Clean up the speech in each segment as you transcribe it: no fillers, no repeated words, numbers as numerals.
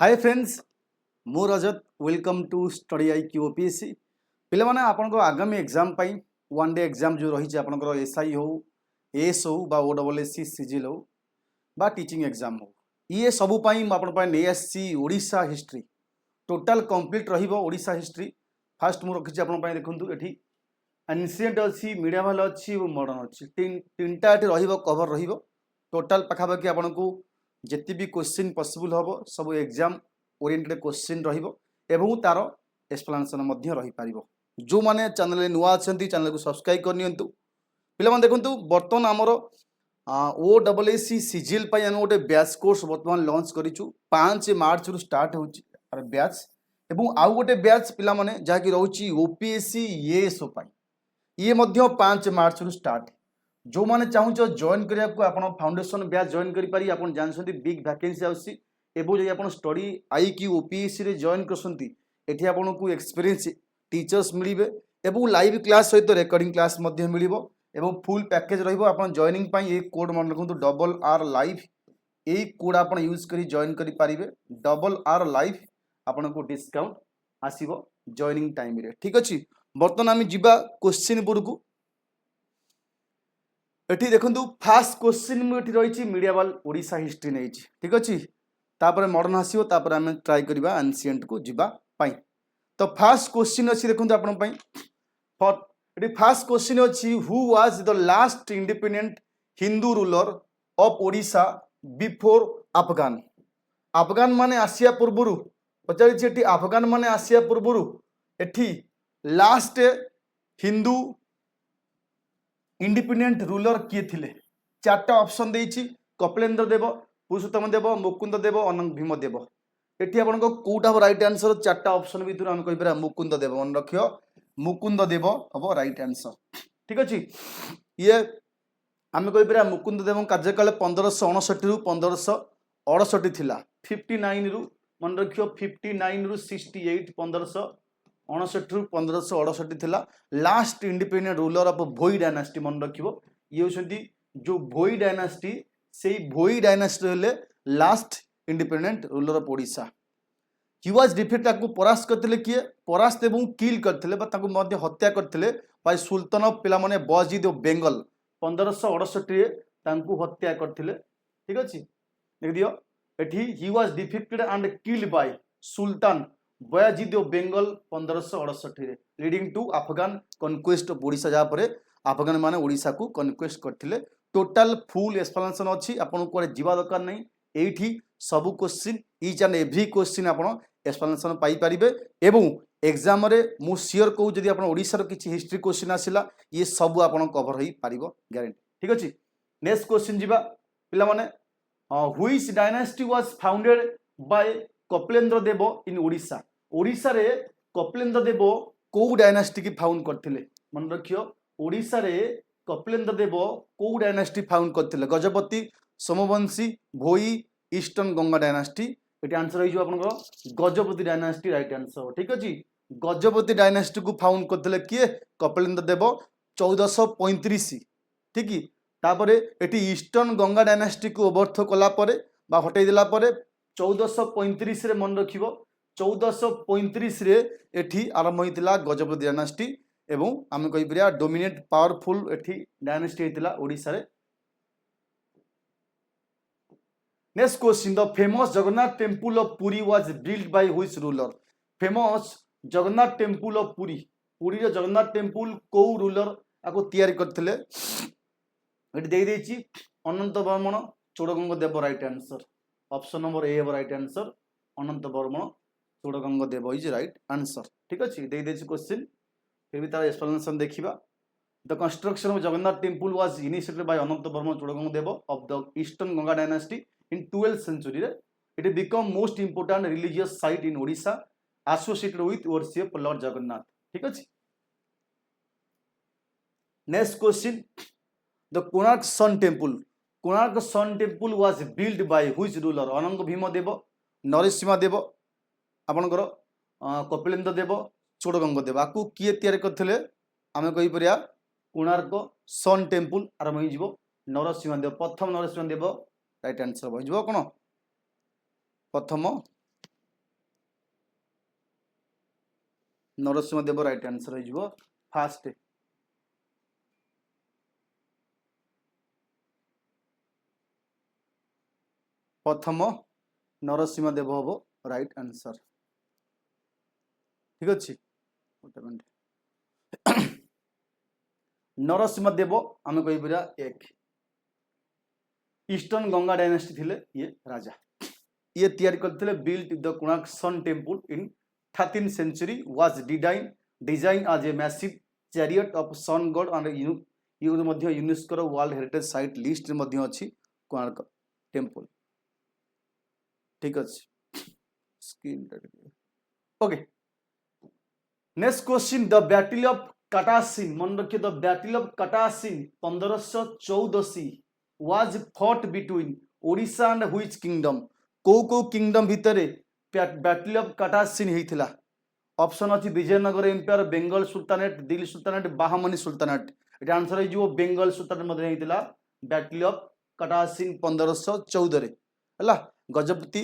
हाय friends मु Rajat welcome to study I Q OPSC पिला माने आपनको आगामी एग्जाम पाई वन डे एग्जाम जो रही आपनकर एसआई हो एएस हो बा ओडब्ल्यूएससी सिजिल हो बा टीचिंग एग्जाम हो ये सबु पाई म आपन पाई नै आसी ओडिशा हिस्ट्री टोटल कंप्लीट रहिबो ओडिशा हिस्ट्री फास्ट मु रखिछि आपन पाई देखंतु एठी एंशिएंट अछि मीडिएवल अछि और मॉडर्न अछि तीनटा एठी रहिबो कवर रहिबो टोटल पाखापाखि आपनको जेति भी क्वेश्चन पॉसिबल हबो सब एग्जाम ओरिएंटेड क्वेश्चन रहिबो एवं तार एक्सप्लेनेशन मध्य रही पारिबो जो माने चैनल नुआ अछंती चैनल को सब्सक्राइब करनियंतु पिला माने देखंतु बर्तन हमर ओडब्ल्यूएससी सिजिल पई हम गोटे बैच कोर्स वर्तमान लॉन्च करिचु 5 मार्च रु स्टार्ट होची अरे बैच एवं आउ गोटे बैच पिला माने जा कि रहउची ओपीएससी एएसओ पई ये मध्य 5 मार्च रु स्टार्ट जो माने चाहूचो जॉइन करिया को आपण फाउंडेशन बैच जॉइन करि पारी आपण जानसंती बिग वैकेंसी आउसी एबो जे आपण स्टडी आईक्यू ओपीएससी रे जॉइन करसंती एठी आपण को एक्सपीरियंस टीचर्स मिलिबे एबो लाइव क्लास सहित रिकॉर्डिंग क्लास मध्य मिलिबो एवं फुल पैकेज रहिबो आपण जॉइनिंग पई एक कोड मन रखंतु डबल आर लाइव ए कोड आपण यूज करी जॉइन करि पारिबे डबल आर लाइव आपण को डिस्काउंट आसीबो जॉइनिंग टाइम रे ठीक अछि बर्तन आमी जिबा क्वेश्चन पुरकु एठी देखंतु फास्ट क्वेश्चन मु एठी रहिछि मीडिएवल ओडिशा हिस्ट्री नै छि ठीक अछि तापर मॉडर्न आसीबो तापर आमे ट्राई करिबा एंशिएंट को जिबा पई तो फास्ट क्वेश्चन अछि देखंतु आपण पई फॉर एठी फास्ट क्वेश्चन अछि who was the last independent Hindu ruler of Odisha before Afghan Afghan माने आसिया पूर्वरु पचारि छि एठी अफगान माने आसिया पूर्वरु एठी लास्ट हिंदू इंडिपेंडेंट रूलर किए थिले चारटा ऑप्शन देइछि कपिलेंद्र देव पुरुषोत्तम देव मुकुंद देव अनंत भीम देव एठी आपनको कोउटा राइट आंसर चारटा ऑप्शन भितर हम कहि परा मुकुंद देव मन रखियो मुकुंद देव हबो राइट आंसर ठीक अछि ये हम कहि परा मुकुंद देव कार्यकाल 1559 रु 1568 थिला 59 रु मन रखियो 59 रु 68 1559 रु 1568 थिला last independent ruler of Bhoi dynasty मन रखियो ये होसंती जो भोई डायनास्टी से भोई डायनास्टी हेले last independent ruler of Odisha he was defeat ताकू परास्त करथिले किए परास्त एवं किल करथिले बा ताकू मध्य हत्या करथिले बाय सुल्तान ऑफ पिला माने बजीद ऑफ बेंगल 1568 रे तांकू हत्या करथिले ठीक अछि देख दियो एठी he was defeated and killed by Sultan Bayazid of Bengal 1568 रे leading to Afghan conquest of Odisha जा परे अफगान माने ओडिशा को कन्क्वेस्ट करथिले टोटल फुल एक्सप्लेनेशन अछि आपन को जीवा दरकार नै एठी सब question each and every question आपन एक्सप्लेनेशन पाई परिबे एवं एग्जाम रे मु शेयर को जदी आपन ओडिसा रो किछि हिस्ट्री क्वेश्चन आसिला ये सब आपन कवर होई पारिबो गारंटी ठीक अछि नेक्स्ट क्वेश्चन जिबा पिला माने which dynasty was founded by Kapilendra Dev in Odisha Odisha रे कपिलेंद्र देव को डायनास्टी की फाउंड करथिले मन रखियो ओडिशा रे कपिलेंद्र देव को डायनास्टी फाउंड करथिले गजपति सोमवंशी भोई ईस्टर्न गंगा डायनास्टी एटी आंसर होई जो आपनको गजपति डायनास्टी राइट आंसर ठीक अछि गजपति डायनास्टी को फाउंड करथिले किए कपिलेंद्र देव 1435 ठीक की तापरे एटी ईस्टर्न गंगा डायनास्टी को ओवरथ्रो कला परे बा हटै दिला परे 1435 रे मन रखिबो 1435 रे एठी आरंभ होइतिला गजपति डायनास्टी एवं आमे कहि परिया डोमिनेट पावरफुल एठी डायनास्टी हेतिला ओडिसा रे next question the famous Jagannath temple of Puri was built by which ruler famous Jagannath temple of Puri Puri रे जगन्नाथ टेम्पल को रूलर आको तयारी करथिले एठी देई देछि अनंत Varman Chodaganga Dev right answer option number A right answer Anant Varman Chodaganga Dev is right answer ठीक अछि देई देछि क्वेश्चन फिर भी तार एक्सप्लेनेशन देखिबा the construction of Jagannath temple was initiated by Anant Varman Chodaganga Deva of the Eastern Ganga dynasty in 12th century it become most important religious site in Odisha associated with worship Lord Jagannath ठीक अछि next question the Konark sun temple was built by which ruler अनंग भीम देव नरसिंह देव आपनकर कपिलेंद्र देव चोडगंग देव आकु किए तयार करथिले आमे कहि परिया कोणार्क सन टेम्पल आरंभ होई जिवो नरसिंह देव प्रथम नरसिंह देव राइट आंसर हो जिवो कोन प्रथम नरसिंह देव राइट आंसर हो फास्ट प्रथम नरसिंह देव हम राइट आंसर ठीक अच्छे नरसिंह देव आम कहीपर एक ईस्टर्न गंगा डायनेस्टी थिले ये राजा ये तैयारी करते built the Konark sun temple in 13th century was designed as a massive chariot of sun god and UNESCO world heritage site list रे मध्य अछि कोणार्क टेम्पल ठीक अछि screen okay next question the battle of Katasin मन रखिए the battle of Katasin 1514 was fought between Odisha and which kingdom को kingdom भितरे battle of Katasin हेइथिला ऑप्शन अछि Vijayanagara empire Bengal sultanate Delhi sultanate Bahmani sultanate एटा आंसर है जो बेंगल सुल्तानेट मध्ये हेइथिला बैटल ऑफ कटासिन 1514 रे हला गजपति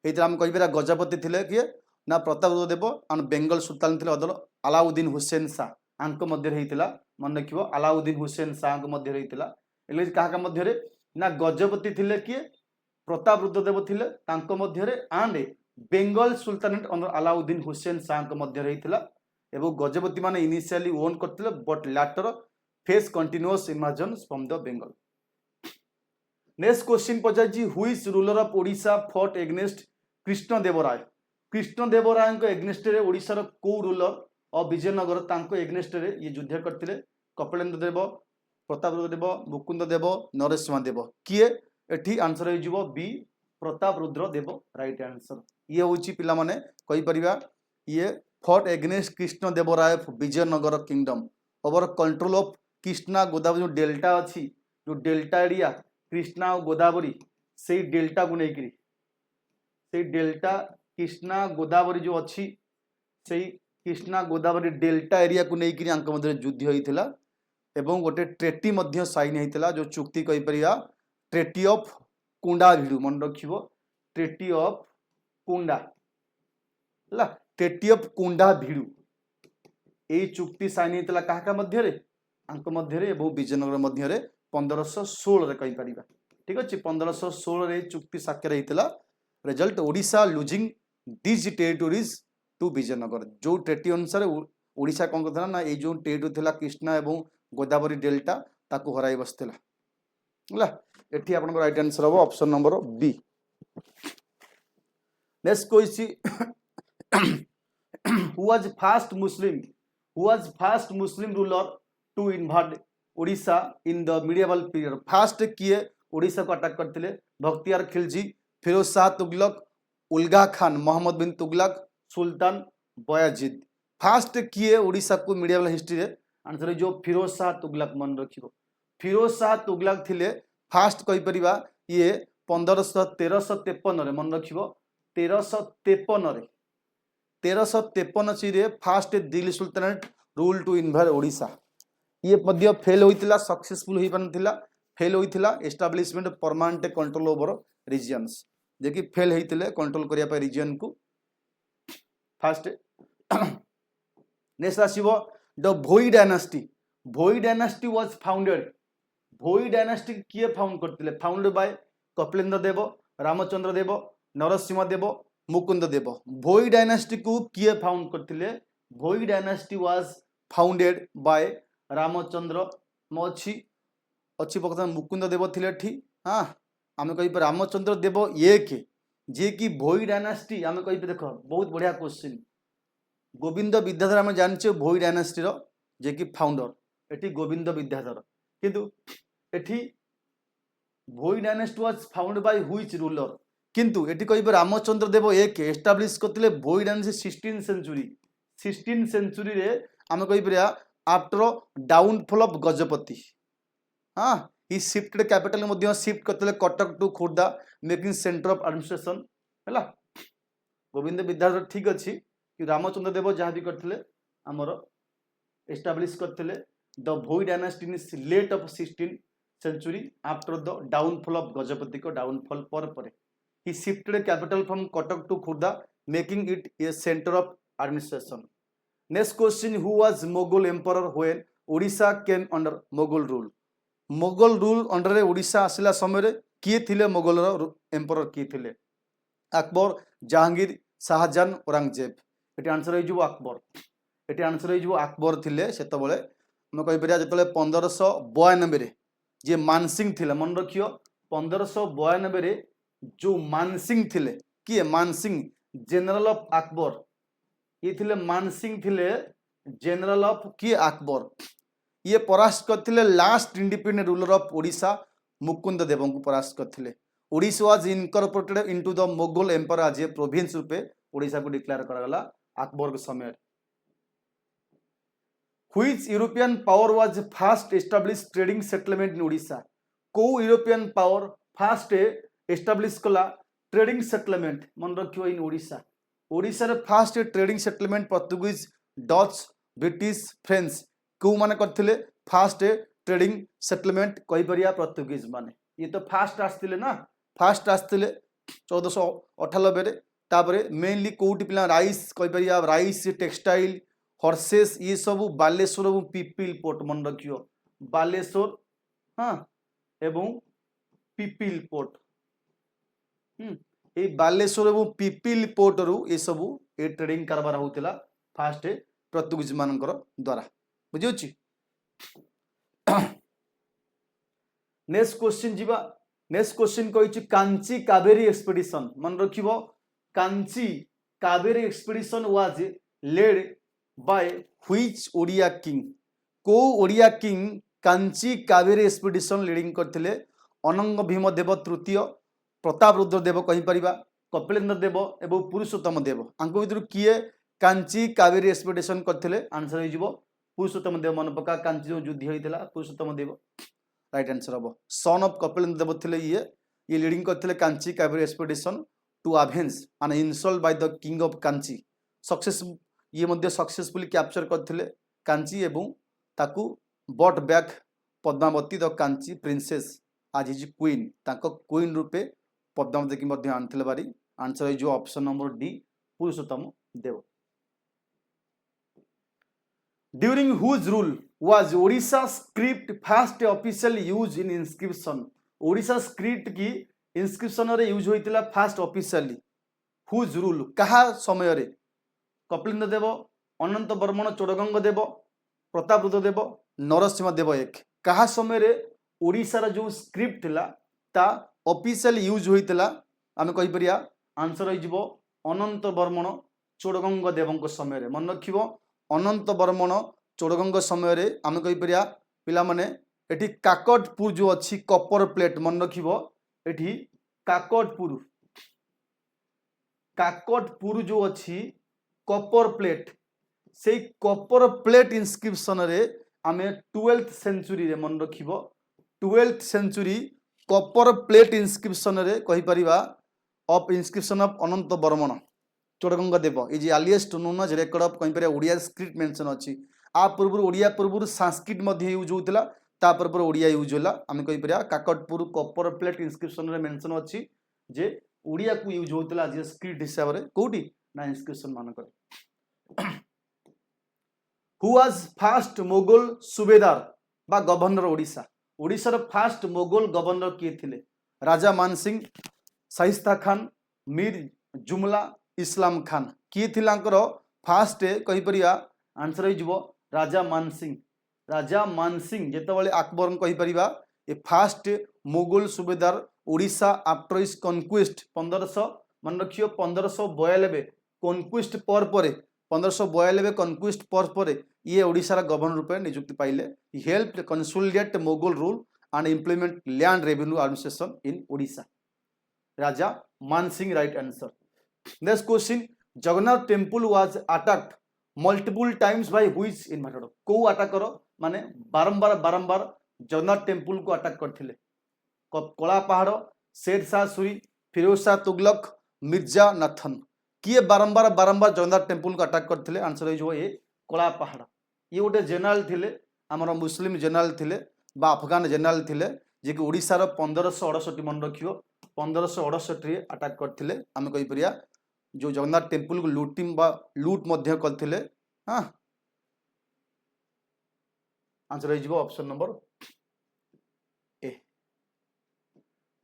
हेइथिला हम कहिबेरा गजपति थिले किए ना प्रतापरुद्र देव और बेंगल सुल्तान थिले अदल अलाउद्दीन हुसैन शाह आंक मध्य हेइथिला मन रखिबो अलाउद्दीन हुसैन शाह आंक मध्य हेइथिला एले काहा मध्य रे ना गजपति थिले किए प्रतापरुद्र देव थिले तांको मध्य रे and Bengal sultanate under Alauddin Hussain Shah मध्य रही एवं गजपति माने इनिशियली ओन करथिले but later faced continuous invasion from the Bengal next question पचाजी which ruler of Odisha fought against Krishnadevaraya को एगेंस्ट रे ओडिशा रो को रूलर और विजयनगर तांको एगेंस्ट रे ये युद्ध करथिले कपिलेन्द्र देव प्रतापरुद्र देव मुकुंद देव नरसिंह देव किए एठी आंसर हो जिवो B Prataparudra Deva right answer ये होची पिला माने कहि परिबा ये fought against Krishnadevaraya Vijayanagara kingdom over control of Krishna Godavari जो डेल्टा अच्छी जो डेल्टा एरिया कृष्णा और गोदावरी से डेल्टा को लेकर से डेल्टा कृष्णा गोदावरी जो अच्छी से कृष्णा गोदावरी डेल्टा एरिया को लेकर मध्य युद्ध होता एवं गोटे ट्रेटी मध्य साइन होता जो चुक्ति कहि परिबा ट्रेटी ऑफ कुंडा भिडु मन रखिबो ट्रेटी ऑफ कुंडा ला ट्रेटी ऑफ कुंडा भिडु ए चुक्ति साइन होता काहा मध्य रे आंक मध्य रे एवं विजयनगर मध्य रे 1516 रे कहि परिबा ठीक अछि 1516 रे चुक्ति साक्षर होता result Odisha losing this territories to Vijayanagara जो ट्रेटी अनुसार ओडिशा कौन करता ना ये जो टेरिटोरी थिला कृष्णा एवं गोदावरी डेल्टा ताकू हराई बसथिला होला एठी आपन राइट आंसर हो option number B next question who was first Muslim ruler to invade Odisha in the medieval period first किए ओडिशा को अटैक करथिले बख्तियार खिलजी फिरोज शाह तुगलक उल्गा खान मोहम्मद बिन तुगलक सुल्तान बयाजीद फास्ट किए ओडिशा को मिडियल हिस्ट्री रे आंसर जो फिरोज शाह तुगलक मन रखिबो फिरोज शाह तुगलक थिले फास्ट कहि परिबा ये 1353 रे मन रखिबो 1353 रे first Delhi sultanate rule to invade Odisha ये मध्य फेल होइतिला सक्सेसफुल होई पनथिला फेल होइतिला establishment permanent control over regions जे कि फेल होइतिले कंट्रोल करिया पे रीजन को फास्ट नेक्स्ट आसीबो the Bhoi dynasty was founded Bhoi dynasty किए फाउंड करथिले founded by Kapilendra Dev Ramachandra Dev Narasimha Dev Mukund Dev Bhoi dynasty को किए फाउंड करथिले Bhoi dynasty was founded by Ramachandra मछि अच्छी बर्तमान मुकुंद देव थिले ठीक हाँ आम कह रामचंद्र देव एक जे कि भोई डायनेस्टी आम कह देख बहुत बढ़िया क्वेश्चन गोविंद विद्याधर आम जाने भोई डायनेस्टी जे कि फाउंडर एटी गोविंद विद्याधर किंतु eighty Bhoi dynasty was founded by which ruler किंतु एटी कह रामचंद्र देव एक एस्टाब्लिश करते भोई डायनेस्टी 16th सेंचुरी रे आम कह आफ्टर डाउनफॉल ऑफ गजपति हाँ ही शिफ्टेड कैपिटल मध्य शिफ्ट करते Cuttack to Khordha making centre of administration है गोविंद विद्याधर ठीक अच्छी कि रामचंद्र देव जहाँ भी करते आमर एस्टाब्लिश करते the Bhoi dynasty in late of 16th century after the downfall of Gajapati को डाउनफॉल पर he shifted capital from Cuttack to Khordha making it a centre of administration next question, who was Mughal emperor when Odisha came under Mughal rule? Mughal rule under रे ओडिशा आसिला समय किए थिले Mughal emperor किए थिले? अकबर, जहांगीर, शाहजहान, औरंगजेब? ये answer हो अकबर। ये आंसर हो अकबर थिले सेतबेले मैं कहि परिया जतले 1592 रे जे मानसिंह थिले, मन रखियो 1592 रे जो मानसिंह थिले, किए मानसिंह जनरल ऑफ अकबर, ये थिले मानसिंह थिले जनरल ऑफ किए अकबर। ये परास्त करथिले last independent ruler of Odisha Mukunda Dev को परास्त करथिले। Odisha was incorporated into the Mughal empire as a province रूपे ओडिशा को डिक्लेयर करागला अकबर के समय। Which European power was first established trading settlement in Odisha? को यूरोपियन पावर फास्ट एस्टाब्लिश कला ट्रेडिंग सेटलमेंट मन रखियो इन ओडिशा? ओडिशा रे fast trading settlement Portuguese, Dutch, British, French को माने करथिले फास्ट ट्रेडिंग सेटलमेंट कहि परिया पोर्तुगीज माने। ये तो फास्ट आस्तिले ना, फास्ट आस्तिले 1498 रे। तापरे मेनली कोउटी पिला राइस कहि परिया, राइस, टेक्सटाइल, हॉर्सेस, ये सब बालेश्वर और पिपिल पोर्ट मन रखियो, बालेश्वर हाँ एवं पिपिल पोर्ट। ये बालेश्वर और पिपिल पोर्ट रु ये सब ये ट्रेडिंग कारबार होतिला फास्ट पोर्तुगीज मानकर द्वारा। बुझियोछि? नेक्स्ट क्वेश्चन जीवा। नेक्स्ट क्वेश्चन कहिछि कांची कावेरी एक्सपीडिशन, मन रखिबो Kanchi Kaveri expedition was led by which Odia king? को Odia king Kanchi Kaveri expedition leading करथिले? अनंग भीम देव तृतीय, प्रताप रुद्र देव कहि परिबा, कपिलेन्द्र देव एवं पुरुषोत्तम देव। आंको भितर किए कांची कावेरी एक्सपीडिशन करथिले? आंसर हो जिवो पुरुषोत्तम देव। मन पका कांची जो युद्ध होइतला पुरुषोत्तम देव राइट आंसर हबो। सन ऑफ कपिलेन्द्र देव थिले ये लीडिंग करथिले Kanchi Kaveri expedition to avenge an insult by the king of Kanchi. Success ये मध्य सक्सेसफुली कैप्चर करथिले कांची एवं ताकू but back Padmavati the Kanchi princess as his queen, ताको क्वीन रूपे पद्मावती की मध्य आनथिले बारी। आंसर है जो option number D Purushottam Deva. During whose rule was Odisha script first official use in inscription? Odisha script की इंस्क्रिप्शन रे यूज होइतिला फर्स्ट ऑफिशियली। हुज रूल कहा समय रे? कपिलेन्द्र देव, अनंत बर्मन चोड़गंग देव, प्रताप रुद्र देव, नरसिंह देव एक। कहा समय रे ओडिशा जो स्क्रिप्ट थिला ता ऑफिशियल यूज होइतिला? आमे कहि परिया आंसर हो जिवो अनंत बर्मन चोड़गंग देवଙ୍କ समय रे। मन रखिबो अनंत बर्मन चोड़गंग समय रे आमे कहि परिया पिला माने एठी काकटपुर जो अछि कॉपर प्लेट, मन रखिबो एठी काकटपुर जो अछि कॉपर प्लेट, से कॉपर प्लेट इंस्क्रिप्शन रे आमे 12th सेंचुरी रे मन रखिबो 12th century copper plate inscription रे कहि परिबा of inscription of Anantavarman Chodaganga Dev is earliest known as record of कहि परिया ओडिया स्क्रिप्ट मेंशन अछि। आ पूर्व ओडिया पूर्व संस्कृत मध्ये यूज होतिला, ता पूर्व ओडिया यूज होला। आमे कहि परिया काकटपुर कॉपर प्लेट इंस्क्रिप्शन रे मेंशन अछि जे ओडिया को यूज होतिला जे स्क्रिप्ट हिसाब रे कोठी ना इंस्क्रिप्शन मान करे। हु वाज फर्स्ट मोगल सुबेदार बा governor Odisha? Odisha row first Mughal governor किए थिले? राजा मानसिंह, शाइस्ता खान, मीर जुमला, इस्लाम खान। किए थिलांकर फर्स्ट कहि परिया आंसर हो जिवो राजा मानसिंह। राजा मानसिंह जेतेबेले अकबर कहि परिबा A first Mughal subedar Odisha after his conquest 1500 मन रखियो 1592 कॉन्क्वेस्ट पर परे 1592 कॉन्क्वेस्ट पर ये ओडिशा गवर्नर रूप नियुक्ति पाइले। Help consolidate Mughal rule and implement land revenue administration in Odisha. Raja Mansingh right answer. Next question, Jagannath temple was attacked multiple times by which invader? को अटैक करो माने बारंबार जगन्नाथ टेम्पल को अटैक करथिले? कला पहाड़, शेर शाह सूरी, फिरोज शाह तुगलक, मिर्जा नाथन। किए बारंबार जगन्नाथ टेम्पल को अटैक करथिले? आंसर हो ये कला पहाड़। ये गोटे जेनराल थिले, आमर मुस्लिम जेनराल थिले बा अफगान जेनराल थिले जे कि ओडिशा रो 1568 मन रखियो 1568 अटैक करथिले। आमे कहि परिया जो जगन्नाथ टेम्पल को लूट मध्य करथिले। हाँ आंसर हो option number A.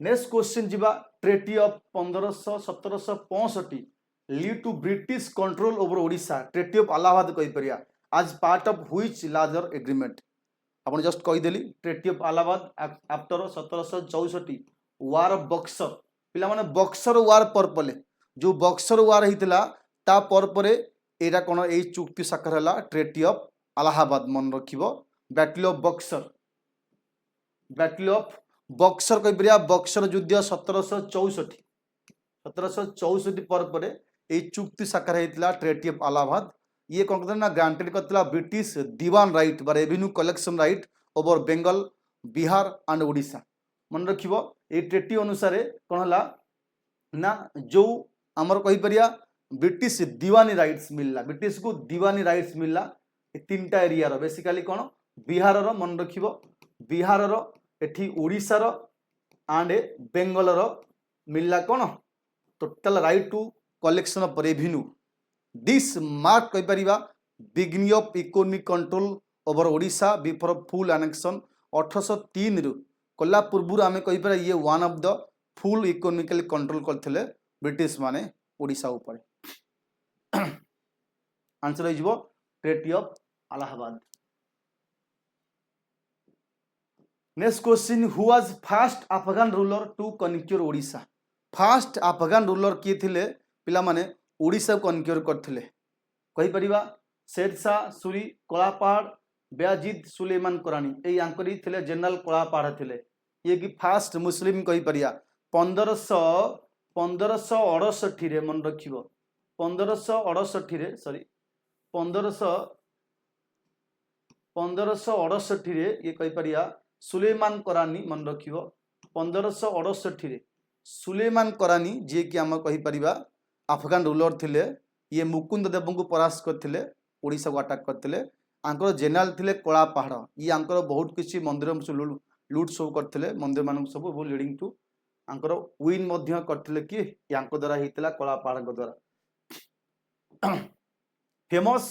Next question जीवा treaty of 1500-1765 lead to British control over Odisha treaty of Allahabad कहि परिया आज part of which larger agreement आपण जस्ट कहीदेली treaty of Allahabad after 1764 war of Buxar पिला माने बक्सर वार पर पले जो बक्सर वार हितला ता पर परे एरा कोन ए चुक्ति साकर हला ट्रेटी ऑफ अलाहाबाद मन रखिबो बैटल ऑफ बक्सर कहि परिया बक्सर युद्ध 1764 पर ए चुक्ति साकार हेतिला ट्रेटी ऑफ अलाहाबाद ये कौन करते ना ग्रांटेड करता ब्रिटिश दीवान राइट बा revenue collection right over Bengal Bihar and Odisha मन रखिबो ए ट्रेटी अनुसार कौन हला ना जो आमर कहि परिया ब्रिटिश दीवानी राइट्स मिलला ब्रिटिश को दीवानी राइट्स मिलला ए तीनटा एरिया रो बेसिकली कौन बिहार रो मन रखिबो बिहार रो एठी ओडिशा रो एंड बेंगल रो मिलला कौन total right to collection of revenue this mark कहि परिबा beginning of economic control over Odisha before full annexation 1803 रु कला पूर्व आमे कहि परिया ये one of the full economically control करथिले ब्रिटिश माने ओडिशा ऊपर आंसर हो जिवो treaty of Allahabad. Next question who was first Afghan ruler to conquer Odisha first Afghan ruler किए थिले पिला माने ओडिशा को कनक्यूर करथिले कहि परिबा शेरशाह सूरी कलापाड़ बेयाजिद सुलेमान करानी ए आंकरी थिले जनरल कलापाड़ थिले ये कि फर्स्ट मुस्लिम कहि परिया 1568 रे मन रखिबो 1568 रे सॉरी 1568 रे ये कहि परिया सुलेमान करानी मन रखिबो 1568 रे सुलेमान करानी जे कि हम कहि परिबा अफगान रूलर थिले ये मुकुंद देव को परास्त करथिले ओडिशा को अटैक करथिले आंकर जनरल थिले कला पहाड़ ये आंकर बहुत किसी मंदिर लूट सब करथिले मंदिर मान सब लीडिंग टू आंकर विन मध्य करथिले कि यांको द्वारा हितला कला पहाड़ को द्वारा famous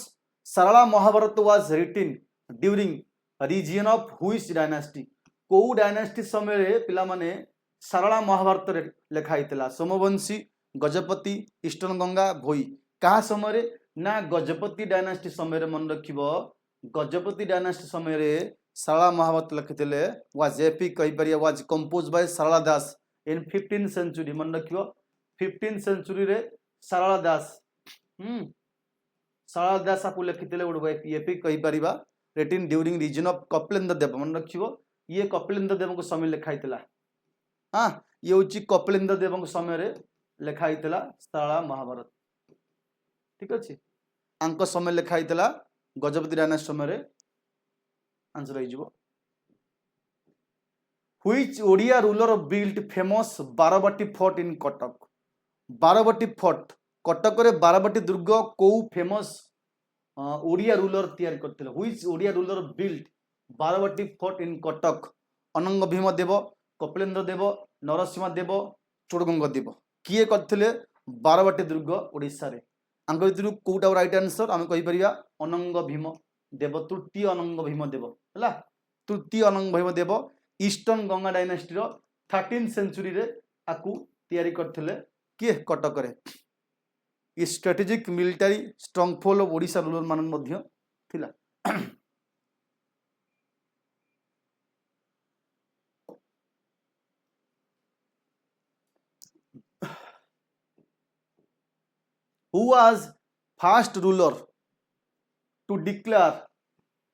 Sarala Mahabharata was written during reign of which dynasty को डायनास्टी समय रे पिला माने सरला महाभारत रे लिखा हितला सोमवंशी गजपति ईस्टर्न गंगा भोई कहा समय ना गजपति डायनास्टी समय रे मन रखिबो गजपति डायनास्टी समय रे सरला महाभारत लिखिथिले वाज एपिक कहि परिया was composed by Sarala Das in 15th century मन रखिबो 15th सेंचुरी रे सरला दास सरला दास आपु लिखिथिले ओड एपिक कहि परिबा written during reign of Kapilendra Dev मन रखिबो ये कपिलेंद्र देव को समय लिखा हितला हां ये होची कपिलेंद्र देव को समय रे लिखा हितला सरला महाभारत ठीक अछि अंक समय लिखा हितला गजपति डायनास्टी समय रे आंसर हो जिवो which Odia ruler built famous Barabati fort in Cuttack Barabati fort Cuttack रे बारबाटी दुर्ग को फेमस ओडिया रूलर तैयार करथिले which Odia ruler built Barabati fort in Cuttack Ananga Bhima देव कपिलेंद्र देव नरसिंह देव चोड़गंग देव किए करथिले बारबाटी दुर्ग ओडिशा रे आंक भितर कोटा राइट आंसर आम कहि परिया अनंग भीम देव तृतीय अनंग भीम देव हला तृतीय अनंग भीम देव ईस्टर्न गंगा डायनास्टी रो 13th सेंचुरी रे आकु तैयारी करथिले किए कटक रे ई strategic military stronghold of Odisha ruler मान मध्य थिला who was first ruler to declare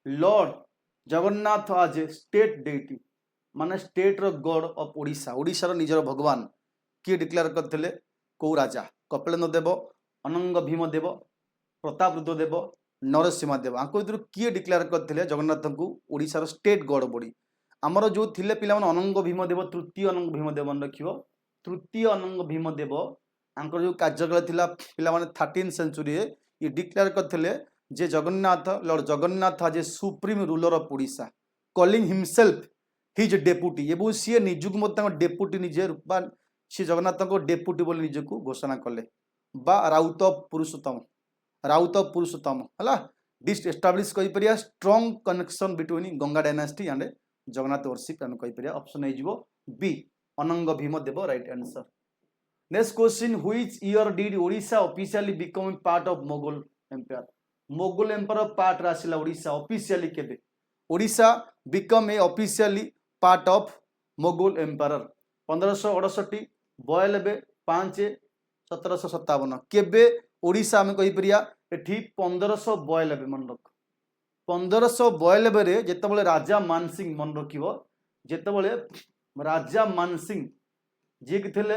Lord Jagannath as a state deity माने स्टेट रो गॉड ऑफ ओडिशा ओडिशा रो निजर भगवान किए डिक्लेयर करथिले को राजा कपिलेंद्र देव अनंग भीम देव प्रतापरुद्र देव नरसिंह देव आंको भितर किए डिक्लेयर करथिले जगन्नाथ को ओडिशा रो स्टेट गॉड बॉडी हमर जो थिले पिला मन अनंग भीम देव तृतीय अनंग भीम देव मन रखिबो तृतीय अनंग भीम देव आंकर जो कार्यकाल थिला पिला माने 13th सेंचुरी ये डिक्लेयर करथिले जे जगन्नाथ लॉर्ड जगन्नाथ आज supreme ruler of Odisha calling himself his deputy एवं सी निजुक मत डेपुटी निजे रूपा सी जगन्नाथ को डेपुटी बोली निजको घोषणा कले बा राउत पुरुषोत्तम है डिस्ट एस्टाब्लिश कहि परिया strong connection between Ganga dynasty and Jagannath worship हम कहि परिया ऑप्शन हे जिवो B Ananga Bhima Deva right answer. Next question which year did Odisha officially become part of Mughal empire. Mughal empire part रासिला ओडिशा ऑफिशियली केबे Odisha become a officially part of Mughal empire 1568 92 5 1757 केबे ओडिशा आम कहि परिया एठी 1592 मन रख 1592 रे जेतेबेले राजा मानसिंह मन रखिबो जेतेबेले राजा मानसिंह जे कि थिले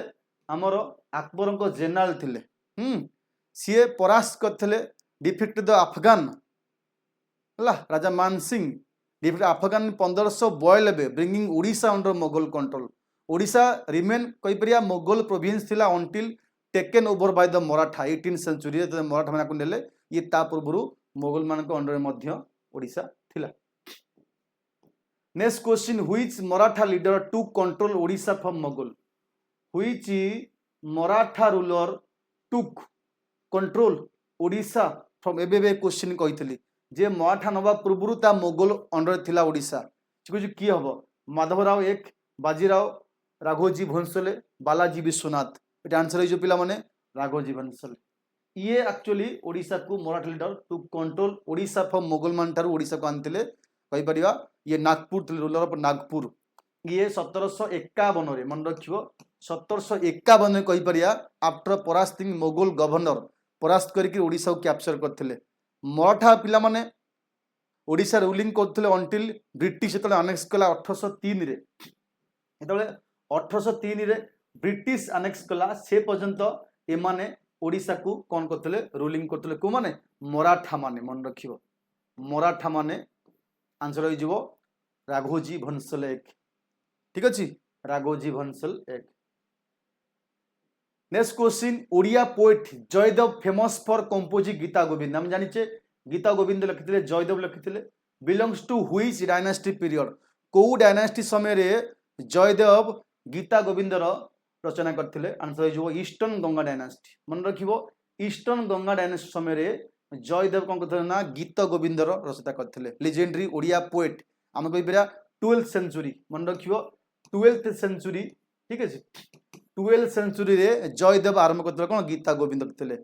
हमर अकबर को जनरल थिले सीए परास्त करथिले डिफीट द अफगान हला Raja Mansingh defeat Afghan 1592 bringing Odisha under Mughal control Odisha remain कहि परिया मोगल प्रोविंस थिला until taken over by the Maratha 18th century रे मराठा माने को नेले ये ता पूर्वरु मोगल मान को अंडर मध्य ओडिशा थिला। Next question which Maratha leader to control Odisha from Mughal which Maratha ruler took control Odisha from एबे क्वेश्चन कहितली जे मराठा नवा पूर्वरु ता मोगल अंडर थिला ओडिशा की हबो माधवराव एक बाजीराव राघोजी भोंसले बालाजी विश्वनाथ ये आंसर है जो पिला माने राघोजी भोंसले ये एक्चुअली ओडिशा को Maratha leader to control Odisha from Mughal मान थार ओडिशा को आनथिले कहि परिबा ये नागपुर रूलर ऑफ नागपुर ये 1751 रे मन रखिबो 1751 कहि परिया आफ्टर परास्तिंग मोगल गवर्नर परास्त करके ओडिशा को कैप्चर करथिले मराठा पिला माने ओडिशा रूलिंग करथिले अंटिल ब्रिटिश तले अनेक्स कला 1803 रे एतले 1803 रे ब्रिटिश अनेक्स कला से पर्यंत ए माने ओडिशा को कोन करथिले रूलिंग करथिले को माने मराठा माने मन रखिबो मराठा माने आंसर हो जिवो राघोजी भोंसले एक ठीक अछि राघोजी भोंसले एक। Next question Odia poet Jayadev famous for composing Gita Govind हम जानिचे गीता गोविंद लिखिथिले जयदेव लिखिथिले belongs to which dynasty period को डायनास्टी समय रे जयदेव गीता गोविंद रचना करथिले आंसर हो ईस्टर्न गंगा डायनास्टी मन रखिबो ईस्टर्न गंगा डायनास्टी समय रे जयदेव कोन करथिले ना गीत गोविंद रचना करथिले लेजेंडरी ओडिया पोएट हम कहि परिया 12th सेंचुरी मन रखिबो 12th सेंचुरी ठीक अछि 12th सेंचुरी रे जयदेव आरंभ करथिले कोन गीता गोविंद करथिले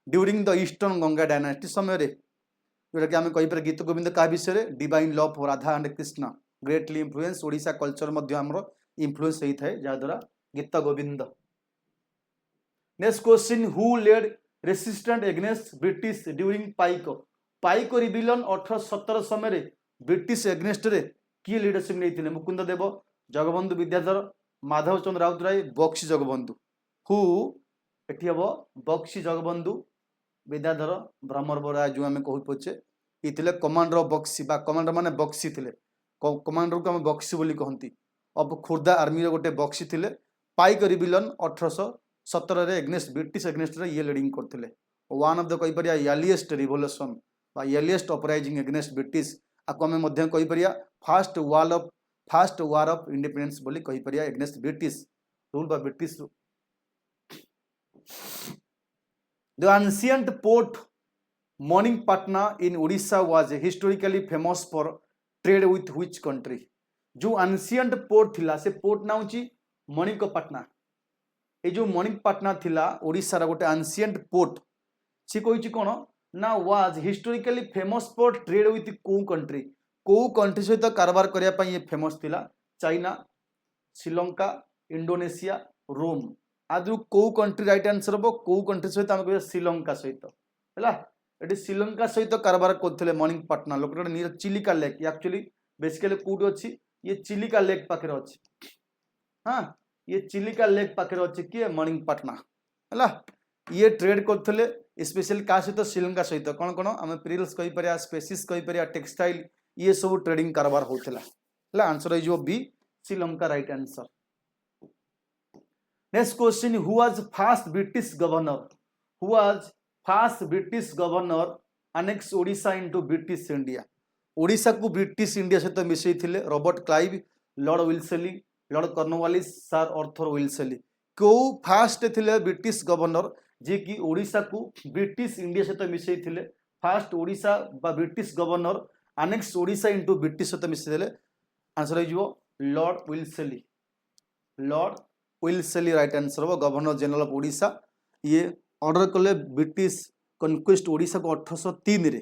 during the Eastern Ganga dynasty समय रे जोटा कि हम कहि परिया गीत गोविंद का विषय रे divine love for Radha and Krishna greatly influence Odisha culture मध्ये हमरो इन्फ्लुएंस होई थाए जा द्वारा Gita Govind. Next question who led resistant against British during Paika rebellion 1817 समय रे ब्रिटिश एग्नेस्ट रे की लीडरशिप नहीं मुकुंद देव जगबंधु विद्याधर माधव चंद्र राउतराय बक्सी जगबंधु हु एठी हबो बक्सी जगबंधु विद्याधर ब्रह्मर बराय जो आम कहि पछे इथिले कमांडर ऑफ बक्सी बा कमांडर माने बक्सी थिले कमांडर को हम बक्सी बोली कहंती अब खुर्दा आर्मी रे गोटे बक्सी थिले पाइक रिबिलियन 1817 रे एग्नेस्ट ब्रिटिश एग्नेस्ट रे ये लीडिंग करथिले वन ऑफ द कहि परिया एर्लिएस्ट रिवोल्यूशन बा एर्लिएस्ट अपराइजिंग एग्नेस्ट ब्रिटिश आको हम मध्य कहि परिया फर्स्ट वार ऑफ इंडिपेंडेंस बोली कहि परिया एग्नेस्ट ब्रिटिश रूल बा British. The ancient port Manikpatna in Odisha was historically famous for trade with which country जो एंशिएंट पोर्ट थिला से पोर्ट ना होची मणिकपाटना ए जो मणिपाटना थिला ओडिशा रा गोटे एंशिएंट पोर्ट से कहिची कोन ना was historically famous for trade with को कंट्री सहित कारबार करिया पई ये फेमस थिला चाइना श्रीलंका इंडोनेशिया रोम आदु को कंट्री राइट आंसर हबो को कंट्री सहित हम कहबो श्रीलंका सहित हैला एटी श्रीलंका सहित कारबार करथिले मणिपाटना लोकटा near Chilika lake actually basically कोड अछि ये चिलिका लेक पाखरे अछि हां ये चिलिका लेक पाखरे अछि के मणिपाटना हैला ये ट्रेड करथिले स्पेशल का सहित श्रीलंका सहित कोन कोन हम प्रिल्स कहि परिया स्पेसिस कहि परिया टेक्सटाइल ये सब ट्रेडिंग कारबार होथिला हैला आंसर है जो B Sri Lanka right answer. Next question who was first British governor annex Odisha into British India Odisha को ब्रिटिश इंडिया सहित मिसई थिले Robert Clive Lord Wellesley Lord Cornwallis sir Arthur Wellesley को फास्ट थिले ब्रिटिश गवर्नर जे कि ओडिशा को ब्रिटिश इंडिया सहित मिसई थिले फास्ट ओडिशा बा British governor annex Odisha into British सहित मिसिदेले आंसर हो Lord Wellesley. Lord Wellesley right answer हो गवर्नर जनरल ऑफ ओडिशा। ये ऑर्डर कले ब्रिटिश कनक्वेस्ट ओडिशा को 1803 रे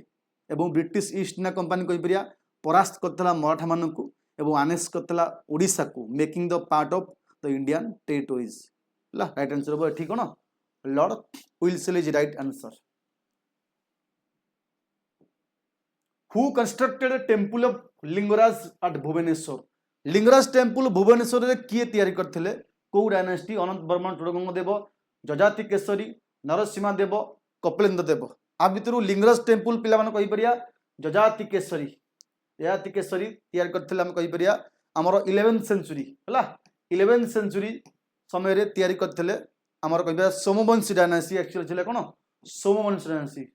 एवं ब्रिटिश ईस्ट इंडिया कंपनी कहि परिया परास्त करतला मराठा मानकू एवं आनेक्स करतला ओडिशा को making the part of the Indian territories. Right answer हो ठीक कोन Lord Wellesley is right answer. Who constructed temple of Lingaraj at Bhubaneswar. Lingaraj temple Bhubaneswar रे किए तैयारी करथिले को डायनेस्टी अनंत वर्मन चोड़गंग देव जजाति केशरी नरसिंहा देव कपिलेन्द्र देव आ भितर लिंगराज टेम्पल पिला माने कहि परिया जजाति केशरी तैयार करथिले हम कहि परिया हमर 11th सेंचुरी हला 11th सेंचुरी समय रे तैयारी करथिले हमर कहि परिया सोमवंशी डायनेस्टी एक्चुअली छिले कोन सोमवंशी डायनेस्टी।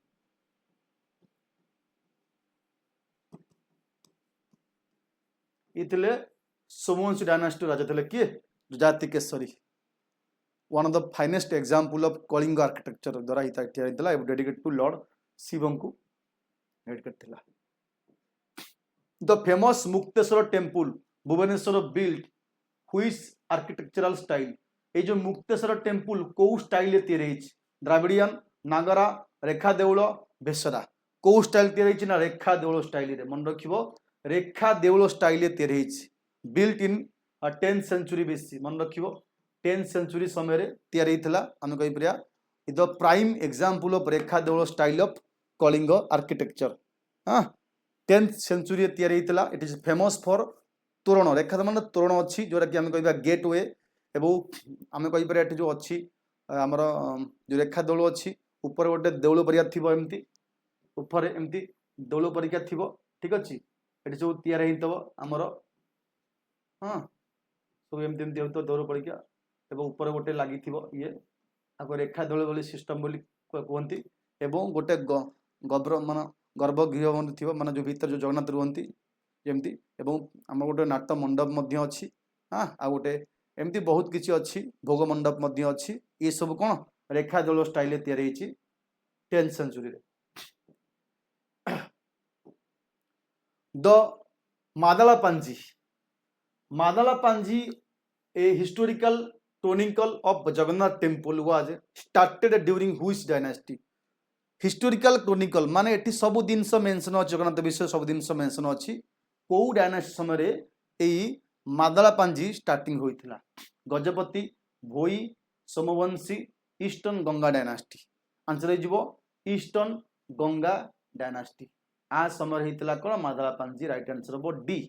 इथिले सोमवंशी डायनेस्टी राजा थिले किए Jajati Keshari. One of the finest example of Kalinga architecture द्वारा ही तैयारी थिला डेडिकेट टू लॉर्ड शिवम को डेडिकेट थिला। The famous Mukteswar temple Bhubaneswar built which architectural style. ए जो मुक्तेश्वर टेम्पल को स्टाइल रे तैयारी हिच द्राविडियन नागरा रेखा देउल बेसरा को स्टाइल तैयारी हिच ना रेखा देउल स्टाइल रे मन रखिबो रेखा देउल स्टाइल रे तैयारी हिच बिल्ट इन 10th सेंचुरी बीसी मन रखिबो 10th सेंचुरी समय रे तैयारी हितला हम कहि परिया the prime example of Rekha Deula style of Kalinga architecture. हां 10th सेंचुरी रे तैयारी हितला it is famous for torana Rekha माने तोरण अछि जोरा कि हम कहिबा गेटवे एवं हम कहि परिया जो अछि हमर जो रेखा देउल अछि ऊपर गोटे देउल परिया थिबो एम्ति ऊपर एम्ति देउल परिया थिबो ठीक अछि एठी जो तैयारी हितबो हमर हां सब एम्ति एम्ति होतो देउल परिया एवं ऊपर गोटे लागि थिबो ये आको रेखा देउल बोली सिस्टम बोली कहंती एवं गोटे गब्र मान गर्भगृह मन थिबो माने जो भीतर जो जगन्नाथ रुहंती जेमती एवं हम गोटे नाट्य मंडप मध्य अछि हां आ गोटे एमती बहुत किछि अछि भोग मंडप मध्य अछि ये सब कोन रेखा देउल स्टाइल रे तैयारी हिची 10th सेंचुरी रे। The Madala Panji a historical chronicle of Jagannath temple was started during which dynasty। Historical chronicle माने एठी सब दिनस मेंशन अछि जगन्नाथ विषय सब दिनस मेंशन अछि को डायनास्टी समय रे एई मादलापांजी स्टार्टिंग होइथिला Gajapati Bhoi Somavamshi eastern Ganga dynasty answer हिजबो ईस्टर्न गंगा डायनास्टी आ समय हेतिला कोन मादलापांजी राइट आंसर हो D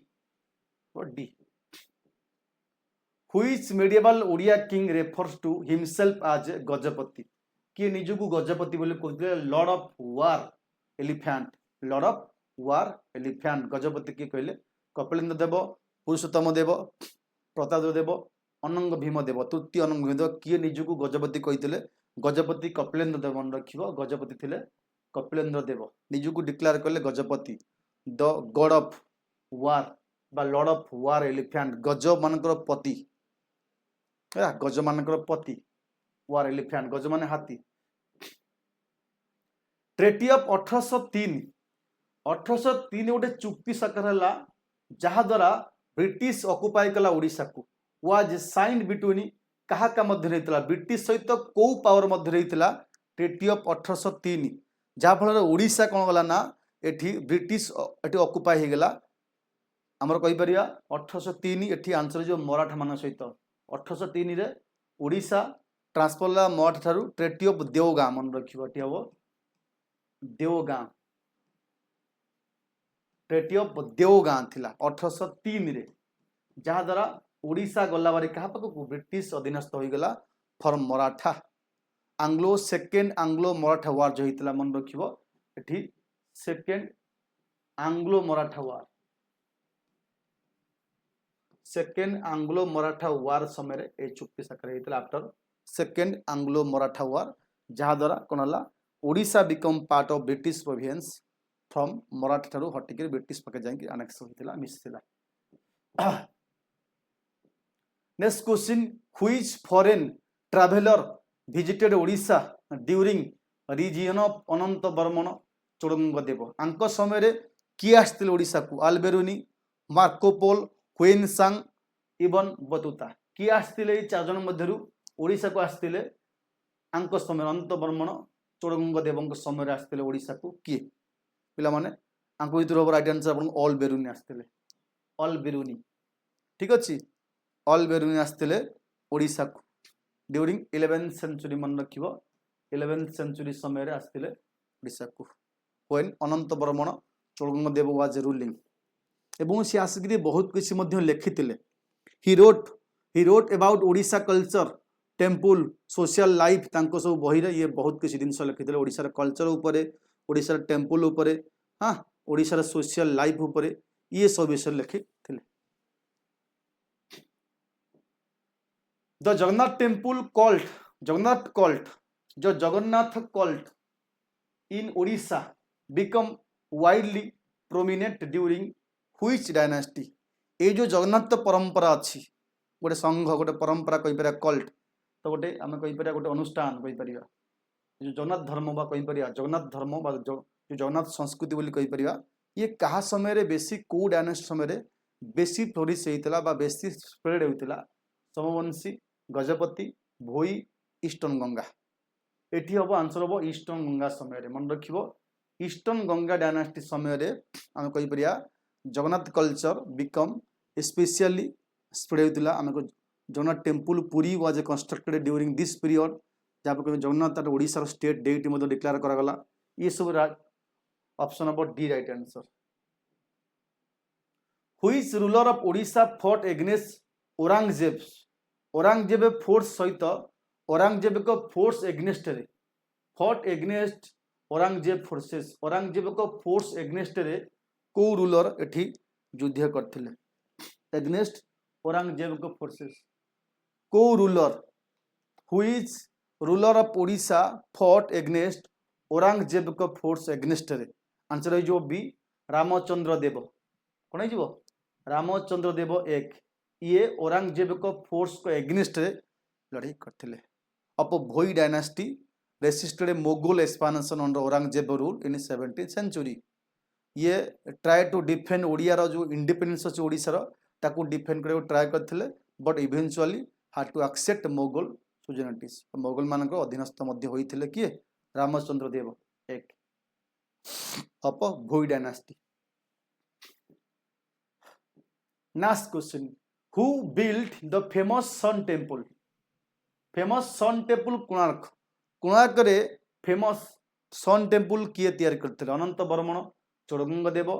which medieval Odia king refers to himself as Gajapati किए निजकू गजपति बोले कहते lord of war elephant Gajapati किए कहले कपिलेन्द्र देव पुरुषोत्तम देव प्रताप देव अनंग भीम देव तृतीय अनंग भीम देव किए निजकू गजपति कहते गजपति कपिलेन्द्र देव मन रखिबो गजपति थिले कपिलेन्द्र देव निजकू डिक्लेयर कले Gajapati the God of war बा लॉर्ड ऑफ वार एलिफेंट गज मानकर पति गज मानकर पति वार एलिफेंट गज माने हाथी। ट्रेटी ऑफ 1803 गोटे चुक्ति साकार है जहा द्वारा ब्रिटिश ऑक्युपाई कला ओडिशा को वाज साइंड बिटवीन कहा का मध्य रहितला ब्रिटिश सहित को पावर मध्य रहितला ट्रेटी ऑफ 1803 जहा फल ओडिशा कोन गला ना एठी ब्रिटिश एठी ऑक्युपाई हे गेला हमर कहि परिया 1803 एठी आंसर जो मराठा मान सहित 1803 रे ओडिशा ट्रांसफर ला मराठा थारु ट्रेटी ऑफ देवगां मन रखिबो एठी हबो देवगां ट्रेटी ऑफ देवगां थिला 1803 रे जहा द्वारा ओडिशा गला बारे कहा पाको ब्रिटिश अधीनस्थ होई गेला for Maratha second Anglo Maratha war जो हितला मन रखिबो एठी सेकेंड आंग्लो मराठा वार समय ए चुक्ति साकार हेतला after second Anglo Maratha war जहा द्वारा कोन हला Odisha become part of British province from Maratha थारु हटिके ब्रिटिश पके जाई अनेक्स होइतिला मिसितिला। Next question which foreign traveller visited Odisha during reign of Ananta Varman Chodagangadeva आंक समय किए आसते ओडिशा को अल्बेरुनी मार्कोपोल हुएनसांग इबन बतुता किए आसते चार जन मध्य ओडिशा को आसते आंक समय अनंत बर्मन चोड़गंगदेव समय आसते ओडिशा को किए पिला माने आंक भीतर हम राइट आंसर अपन ऑल बेरुनी आसते ऑल बेरुनी ठीक अच्छे ऑल बेरुनी आसते ओडिशा को ड्यूरिंग 11th सेंचुरी मन रख 11th सेंचुरी समय आसते ओडिशा को when Ananta Barman Chodagangadeva was ruling एवं सी आसिक बहुत किसी लिखिते he wrote about Odisha culture temple social life सब बही ये बहुत किसी जिनस लिखिते ओडिशा कल्चर उपरे ओडिशा टेम्पल उपरे हाँ ओडिशा सोशल लाइफ उपरे ये सब विषय लिखी द जगन्नाथ टेम्पल कॉल्ट जो Jagannath Colt in Odisha become widely prominent during which dynasty ये जो जगन्नाथ परंपरा अच्छी गोटे संघ गोटे परंपरा कहीपर कल्ट तो गोटे आम कहीपर गोटे अनुष्ठान कहीपर जो जगन्नाथ धर्म कहीपर जगन्नाथ धर्म जो जगन्नाथ संस्कृति बोली कहीपर ये क्या समय बेसी कौ डायनास्टी समय बेसी फ्लोरिश होता बेसी स्प्रेड होता सोमवंशी गजपति भोई ईस्टर्न गंगा एटी हम आंसर हम ईस्टर्न गंगा समय मन रख ईस्टर्न गंगा डायनास्टी समय आम कहीपर Jagannath culture become specially spread होता आम Jagannath temple Puri was constructed during this period जहाँ पर Jagannath Odisha state deity declare करागला ये सब option number D right answer which ruler of Odisha fought against Aurangzeb force सहित औरंगजेब को फोर्स एग्नेस्ट रे fought against Aurangzeb forces Aurangzeb को फोर्स एग्नेस्ट रे को रूलर एठी युद्ध करथिले एग्नेस्ट औरंगजेब को फोर्सेस को ruler which ruler of Odisha fought against Aurangzeb को फोर्स एग्नेस्ट रे आंसर है जो बी रामचंद्र देव कौन है रामचंद्र देव एक ये औरंगजेब को फोर्स को एग्नेस्ट रे लड़ाई करथिले अप Bhoi dynasty resisted Mughal expansion under Aurangzeb rule in 17th century ये ट्राए टू डिफेंड ओडिया जो इंडिपेंडेंस अच्छे ओडिशार ताकू डिफेंड करने ट्राए करथिले but eventually had to accept Mughal suzerainties Mughal मान अधीनस्थ होते किए रामचंद्र देव एक अप Bhoi dynasty next question who built the famous sun temple Konark रे फेमस सन टेम्पल किए तैयार करते अनंत बर्मन चोड़गंगदेव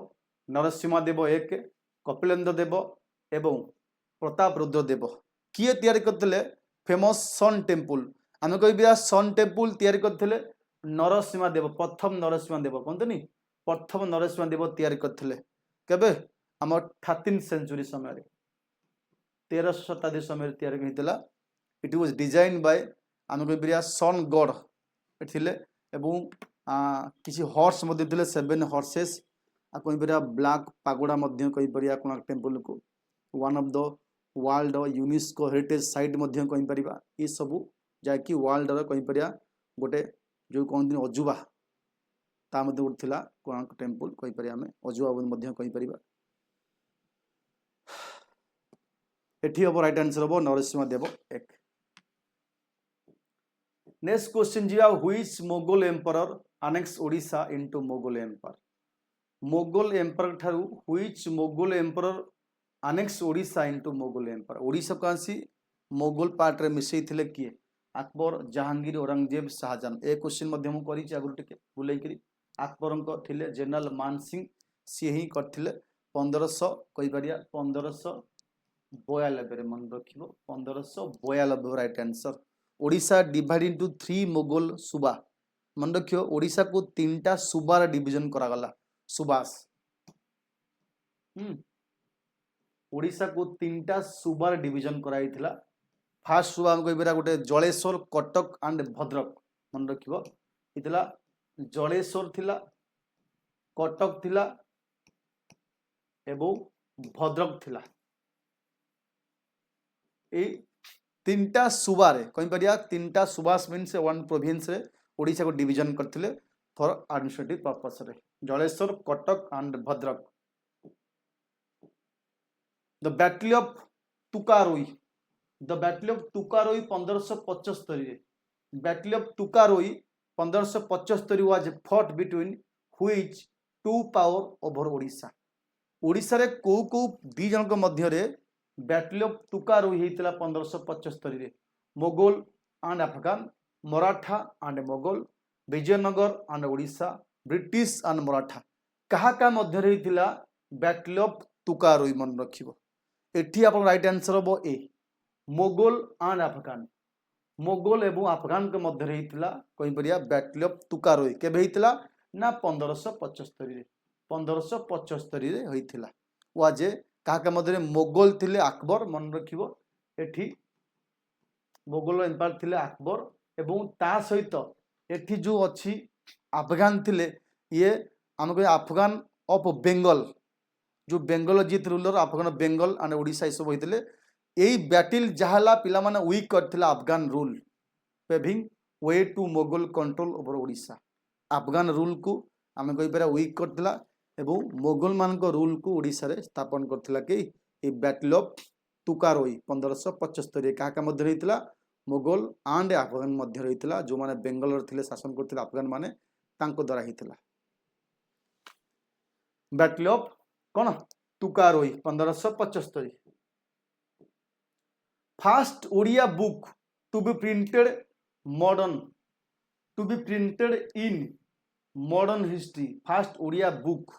नरसिंह देव एक कपिलेन्द्र देव एवं प्रताप रुद्र देव किए तैयार करते फेमस सन टेम्पल आम कह सन टेम्पल तैयार करते नरसिंह देव प्रथम नरसिंह देव कहते प्रथम नरसिंह देव तैयार करते केबे आम 13th सेंचुरी समय 13th शताब्दी समय तैयार होता इट वाज डिजाइन बाय आम कह सन गॉड थिले एवं किसी हॉर्स थे 7 हॉर्सेस कहीपर ब्लैक पागोड़ा कहीपर कोणार्क टेम्पल को one of the world UNESCO heritage site कहीपर ये सब जैकि वर्ल्ड कहीपर गोटे जो कहते अजुबा ता गोटे था कोणार्क टेम्पल कहीपर आम अजुबा कहीपर एठी हम राइट आंसर हम नरसिंह देव एक नेक्स्ट क्वेश्चन जी which Mughal emperor annex Odisha into Mughal empire ठारू which Mughal emperor annex Odisha into Mughal empire Odisha को आसी मोगल पार्ट रे मिसई थिले किए अकबर जहांगीर औरंगजेब शाहजहां ए क्वेश्चन आगुरी टिके बुलेकरी अकबर थिले जनरल मान सिंह सी ही करथिले 1500 कहीपर 1592 मन रख 1592 right answer Odisha divide into 3 Mughal subah मन रख ओडिशा को 3टा सुबार डिवीजन करागला सुबास ओडिशा को 3टा सुबार डिवीजन कराइथिला फास्ट सुबा हम कहीपर गोटे जलेश्वर कटक एंड भद्रक मन रखा जलेश्वर थिला कटक थिला एवं भद्रक थिला ए 3टा सुबारे कहीपर 3टा सुबास मीन्स वन प्रोविंस रे ओडिशा को डिवीजन करथिले फॉर एडमिनिस्ट्रेटिव पर्पस रे Jaleswar Cuttack and Bhadrak the battle of Tukaroi the battle of Tukaroi 1575 battle of Tukaroi 1575 was fought between which two power over Odisha Odisha रे को दी जनक मध्य रे बैटल ऑफ तुकारोई हेतिला 1575 Mughal and Afghan Maratha and Mughal Vijayanagar and Odisha British and Maratha क्या मध्य हेतिला बैटल ऑफ तुकारोई मन रखिबो एठी आपन राइट आंसर हो ए मोगल एंड अफगान मोगल एवं अफगान के मध्य हेतिला कहि परिया बैटल ऑफ तुकारोई केबे हेतिला ना 1575 रे होइथिला वाजे काका मध्य मोगल थिले अकबर मन रखिबो एठी मोगल एम्पायर थिले अकबर एवं ता सहित एठी जो अछि अफगान थिले ये हमको अफगान ऑफ बेंगल जो बेंगल जीत ruler Afghan Bengal and Odisha ये सब होइथिले एई बैटल जहाला पिला माने वीक करथिला Afghan rule paving way to Mughal control over Odisha Afghan rule को आम कहीपर वीक करथिला एवं मोगल मान रूल को ओडिशा रे स्थापन करथिला कि ए बैटल ऑफ तुकारोई 1575 क्या मध्य रहीतिला मोगल एंड अफगान मध्य रहीतिला जो माने बेंगल थिले शासन करथिला अफगान माने तांको द्वारा हितिला बैटल ऑफ कौन Tukaroi 1575 first Odia book to be printed in modern history first Odia book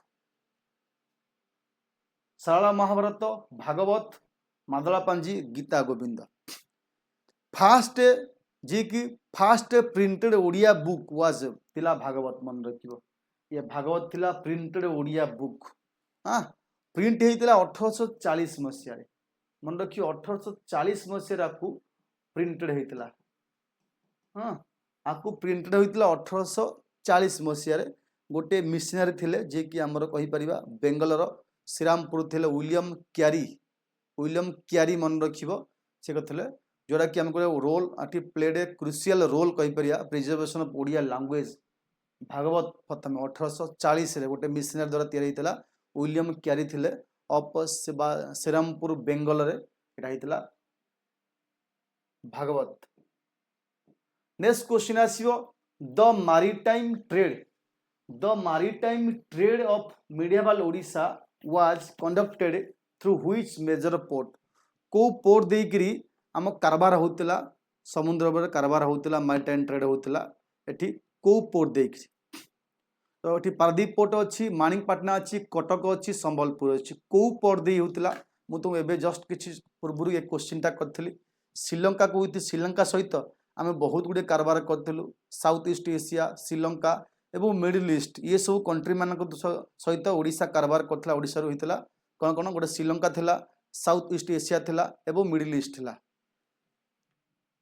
Sarala Mahabharata Bhagabata Madala Panji Gita Govind first जी की first printed Odia book was तिला भागवत मन रखिबो ये भागवत थिला प्रिंटेड ओडिया बुक हाँ प्रिंट होता 1840 मसीह मन रखियो 1840 मसीह आपको प्रिंटेड होता हाँ आपको प्रिंटेड होता 1840 मसीह गोटे मिशनरी थिले जे कि आमर कहि परिबा बेंगलर श्रीरामपुर थिले विलियम क्यारी मन रखिबो से कथिले जोड़ा कि हमको रोल आठी प्लेड ए क्रुशियल रोल कहि परिया preservation of Odia language Bhagavat प्रथम 1840 रे गोटे मिशनरी द्वारा तैयारी होता विलियम क्यारी थिले ऑफ श्रीरामपुर बेंगल रे एटा हितला भागवत नेक्स्ट क्वेश्चन आसीबो the maritime trade of medieval Odisha was conducted through which major port को पोर्ट देकरी आम कारबार होतिला समुद्र पर कारबार होतिला मारीटाइम ट्रेड होतिला एठी को पोर्ट देकरी तो ये पारादीप पोर्ट अच्छी माणिकपाटना अच्छी कटक अच्छी संबलपुर अच्छी कौ पोर्ट दे होतिला मु तुम एबे जस्ट किछि पूर्व ये क्वेश्चन टा करथली श्रीलंका को श्रीलंका सहित आम बहुत गुड़े कारबार करूँ साउथ ईस्ट एशिया श्रीलंका एवं मिडिल ईस्ट ये सब कंट्री मान सहित ओडिशा कारबार करथिला ओडिशा रु हितला कौन कौन गोटे श्रीलंका थिला साउथ ईस्ट एशिया थिला एवं मिडिल ईस्ट थिला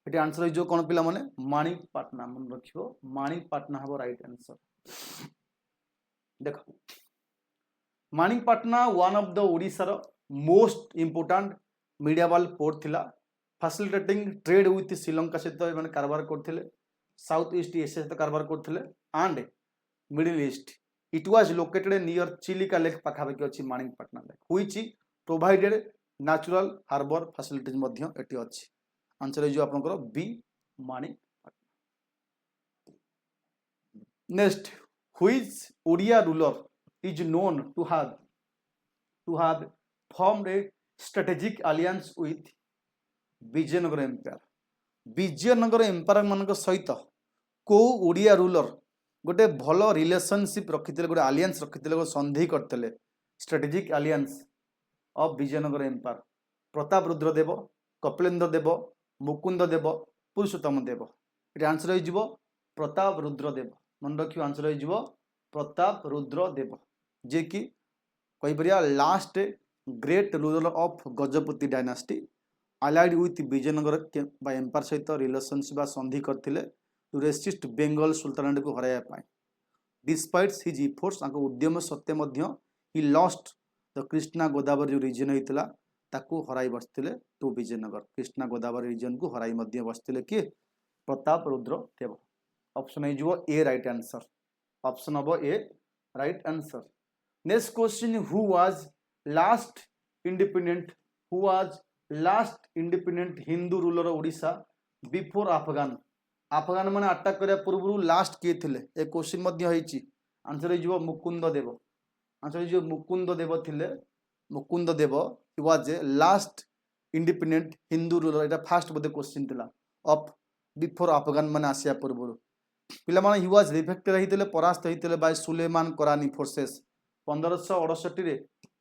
एटी आंसर हो जो कौन पिला माने माणिकपाटना मन रखियो माणिकपाटना हबो राइट आंसर देखो माणिकपाटना वन ऑफ द ओडिशार मोस्ट इंपोर्टेंट मिडिएवल पोर्ट थिला फैसिलिटेटिंग ट्रेड विथ श्रीलंका सहित माने कारबार करथिले साउथ ईस्ट एशिया सहित कारबार करथिले and Middle East it was located near Chilika lake पाखापाखि अच्छी Manikpatna lake which provided natural harbour facilities मध्य एटी अच्छी आंसर है जो आपनकर B Manikpatna next which Odia ruler is known to have formed a strategic alliance with Vijayanagar empire मान सहित को ओडिया रूलर गोटे भल रिलेशनशिप रखी गोटे आलियंस रखी संधि करते strategic alliance of Vijayanagar empire Pratap Rudradev Kapilendra Deva Mukund Deva Purushottam Deva ये आंसर हो प्रताप रुद्रदेव मन रखियो आंसर हो प्रताप रुद्रदेव जे कि कहीपर last great ruler of Gajapati dynasty allied with Vijayanagar empire सहित रिलेशनशिप संधि करते टू रेसिस्ट बेंगल सुल्तानेट को हराया पाए डिस्पाइट हिज इफोर्ट्स उद्यम सत्वे he lost the Krishna Godavari जो रीजन होता ताकू हराई बसते टू विजयनगर कृष्णा गोदावरी रीजन को हराई बसते किए प्रताप रुद्र देव ऑप्शन हो ए राइट आंसर ऑप्शन हम A right answer. Next question, who was last independent Hindu ruler Odisha before Afghan. Afghan माने अटैक करिया पूर्व लास्ट किए थिले ए क्वेश्चन मध्ये होईची। आंसर हो मुकुंद देव। आंसर हो मुकुंद देव थिले। Mukund Deva he was a last independent Hindu ruler. एटा फास्ट बोधे क्वेश्चन थिला ऑफ बिफोर अफगान माने आसिया पूर्व। पिला माने ही वाज रिफेक्टेड होइतिले परास्त होइतिले बाय सुलेमान करानी फोर्सेस। 1568 रे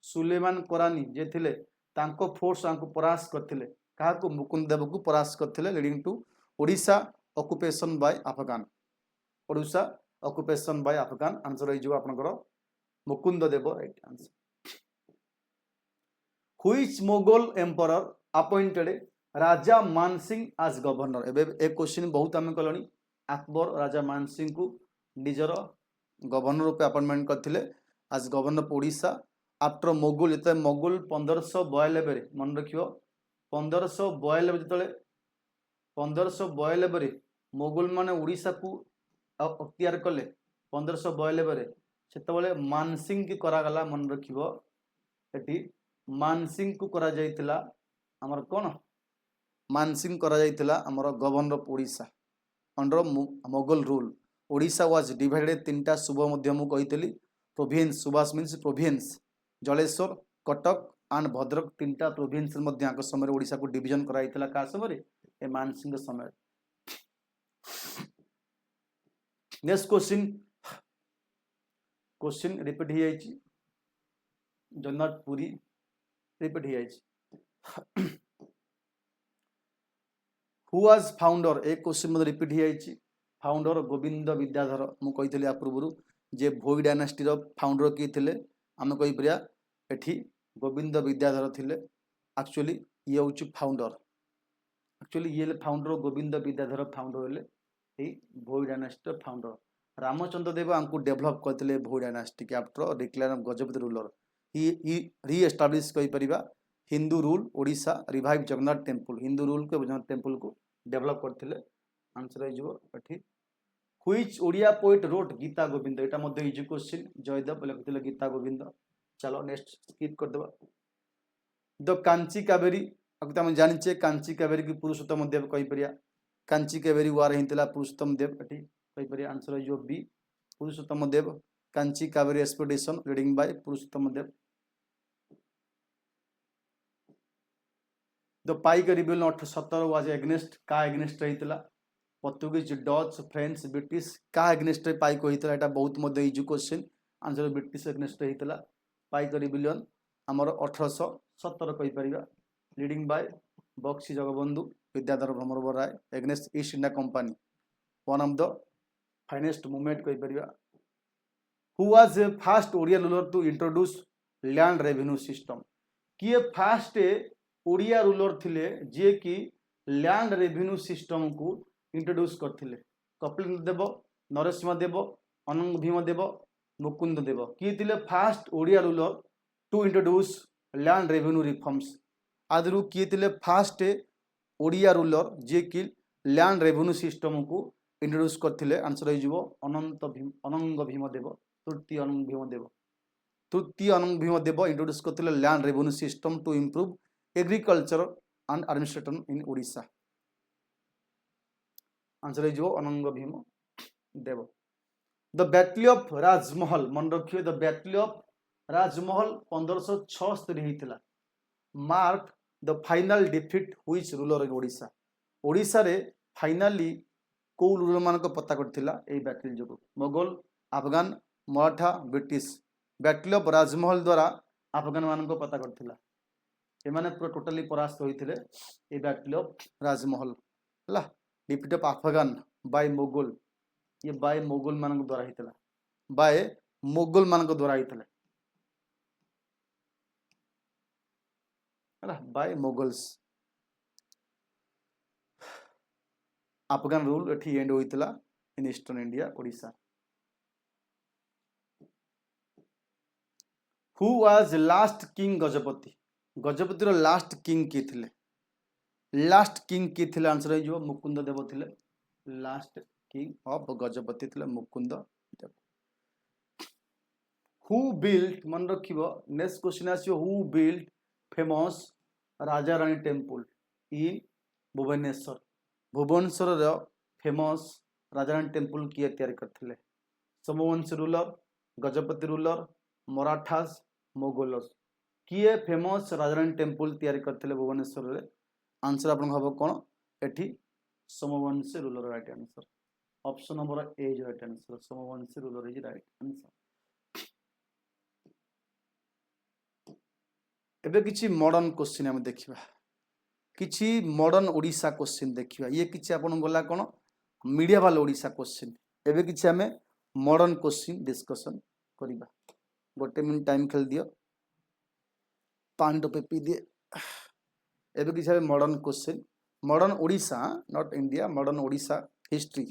सुलेमान करानी जे थिले तांको फोर्स आंको परास्त करथिले। काहाको? मुकुंद देव को परास्त करथिले, leading to Odisha occupation by Afghan. Odisha occupation by Afghan. Answer होई जो आपनकर Mukund Deva right answer. Which Mughal emperor appointed Raja Mansingh as governor. एबे एक क्वेश्चन बहुत आमे कलनी। अकबर राजा मानसिंह को निजर गवर्नर रूप अपॉइंटमेंट करथिले as governor of Odisha after Mughal. जते मोगल 1592 रे मन रखियो 1592 जते 1592 रे मोगल माने ओडिशा को अख्तियार कले 1592 रे सेतबेले मानसिंह की करा गला। मन रखियो एटी मानसिंह को करा जायतिला हमर कोन? मानसिंह करा जायतिला हमर governor of Odisha under Mughal rule. Odisha was divided तीनटा सुब मध्य मु कहितली प्रोविंस। सुबास means province. Jaleswar, Cuttack and Bhadrak तीनटा प्रोविंस मध्य आक समय ओडिशा को डिवीजन कराइतला। का समय? ए मानसिंह समय। नेक्स्ट क्वेश्चन, क्वेश्चन रिपीट ही जाइछि। जगन्नाथ पुरी रिपीट ही जाइछि। Who was founder? एक क्वेश्चन मत रिपीट ही जाइछि। फाउंडर गोविंद विद्याधर। मु कहितली आ पूर्व जे भोई डायनास्टी रो फाउंडर की थिले आमे कहि परिया एठी गोविंद विद्याधर थिले। एक्चुअली ये होछि फाउंडर। एक्चुअली ये फाउंडर गोविंद विद्याधर फाउंडर होले ए भोई डायनास्टी रो फाउंडर। रामचंद्र देव आंको डेवलप करथिले भोई डायनास्टी के after declare of Gajapati ruler. He reestablish कहि परिबा Hindu rule Odisha, revive Jagannath temple. Hindu rule को जगन्नाथ टेम्पल को डेवलप करथिले। आंसर है जो एठी which Odia poet wrote Gita Govind. एटा मध्ये इजी क्वेश्चन। जयदेव लिखथिले गीता गोविंद। चलो नेक्स्ट स्किप कर देबा। द कांची कावेरी अब तमे जानिचे कांची कावेरी की पुरुषोत्तम देव कहि परिया। कांची कावेरी वार हिंतला पुरुषोत्तम देव एठी कहि परिया। आंसर है जो B Purushottam Deva. Kanchi Kaveri expedition reading by Purushottam Deva. The Paik rebellion 1817 was against का एग्नेस्ट रहितला? पोर्तुगीज, डच, फ्रेंच, ब्रिटिश का एग्नेस्ट पाइक होइतला? एटा बहुत मध्ये easy question. Answer British against रहितला। पाइक रिबेलियन हमर 1817 कहि परिबा। Leading by Bakshi Jagabandhu Vidyadhar Bhramar Rai against East India Company. One of the finest movement कहि परिबा। Who was a first Odia ruler to introduce land revenue system? किए फर्स्ट ओडिया रूलर थिले जे कि लैंड रेवेन्यू सिस्टम को इंट्रोड्यूस करथिले? कपिलेन्द्र देव, नरसिंह देव, अनंग भीम देव, मुकुंद देव। किए थिले first Odia ruler to introduce land revenue reforms? आदरू किए थिले फर्स्ट ओडिया रूलर जे कि लैंड रेवेन्यू सिस्टम को इंट्रोड्यूस करथिले? आंसर हो जिवो अनंग भीम देव। तृतीय अनंग भीम देव। तृतीय अनंग भीम देव इंट्रोड्यूस करथिले land revenue system to improve agriculture and administration in Odisha. Answer है जो Ananga Bhima Deva. The battle of Rajmahal मन रखियो। द बैटल ऑफ राजमहल 1576 होइतिला। Mark the final defeat which ruler in Odisha? Odisha रे फाइनली को रूलर मान को पता करथिला ए बैटल जो? Mughal, Afghan, Maratha, British. Battle of Rajmahal द्वारा अफगान मान को पता करथिला। एमाने पूरा टोटली परास्त होइथिले ए बैटल ऑफ राजमहल हला। Defeat of Afghan by Mughal. ये बाय मुगल मान द्वारा हितला। बाय मुगल मान द्वारा हितला हला। बाय मुगल्स। अफगान रूल एठी एंड होइतला in eastern India Odisha. Who was last king Gajapati? Gajapati रो लास्ट किंग की थिले? लास्ट किंग की थिले? आंसर है जो मुकुंद देव थिले। लास्ट किंग ऑफ गजपति थिले मुकुंद देव। हु बिल्ट मन रखिबो नेक्स्ट क्वेश्चन आसियो who built famous Raja Rani temple in Bhubaneswar Bhubaneswar रो फेमस राजा रानी टेम्पल किए तैयार करथिले सोमवंशी रूलर गजपति रूलर मराठास मोगलस किए फेमस राजा रानी टेम्पल तैयार करथिले भुवनेश्वर रे आंसर आपन हबो कोन एठी Somvanshi ruler right answer option number A is right answer Somvanshi ruler is right answer एबे किछि मॉडर्न क्वेश्चन हम देखिबा किछि मॉडर्न ओडिसा क्वेश्चन देखिबा ये किछि आपन गला कोन मीडिएवल ओडिसा क्वेश्चन एबे किछि हमें मॉडर्न क्वेश्चन डिस्कशन करिबा गोटे मिनिट टाइम खेल दियो पानी टोपे पी दिए एबे किछि हमें modern question modern Odisha not India modern Odisha history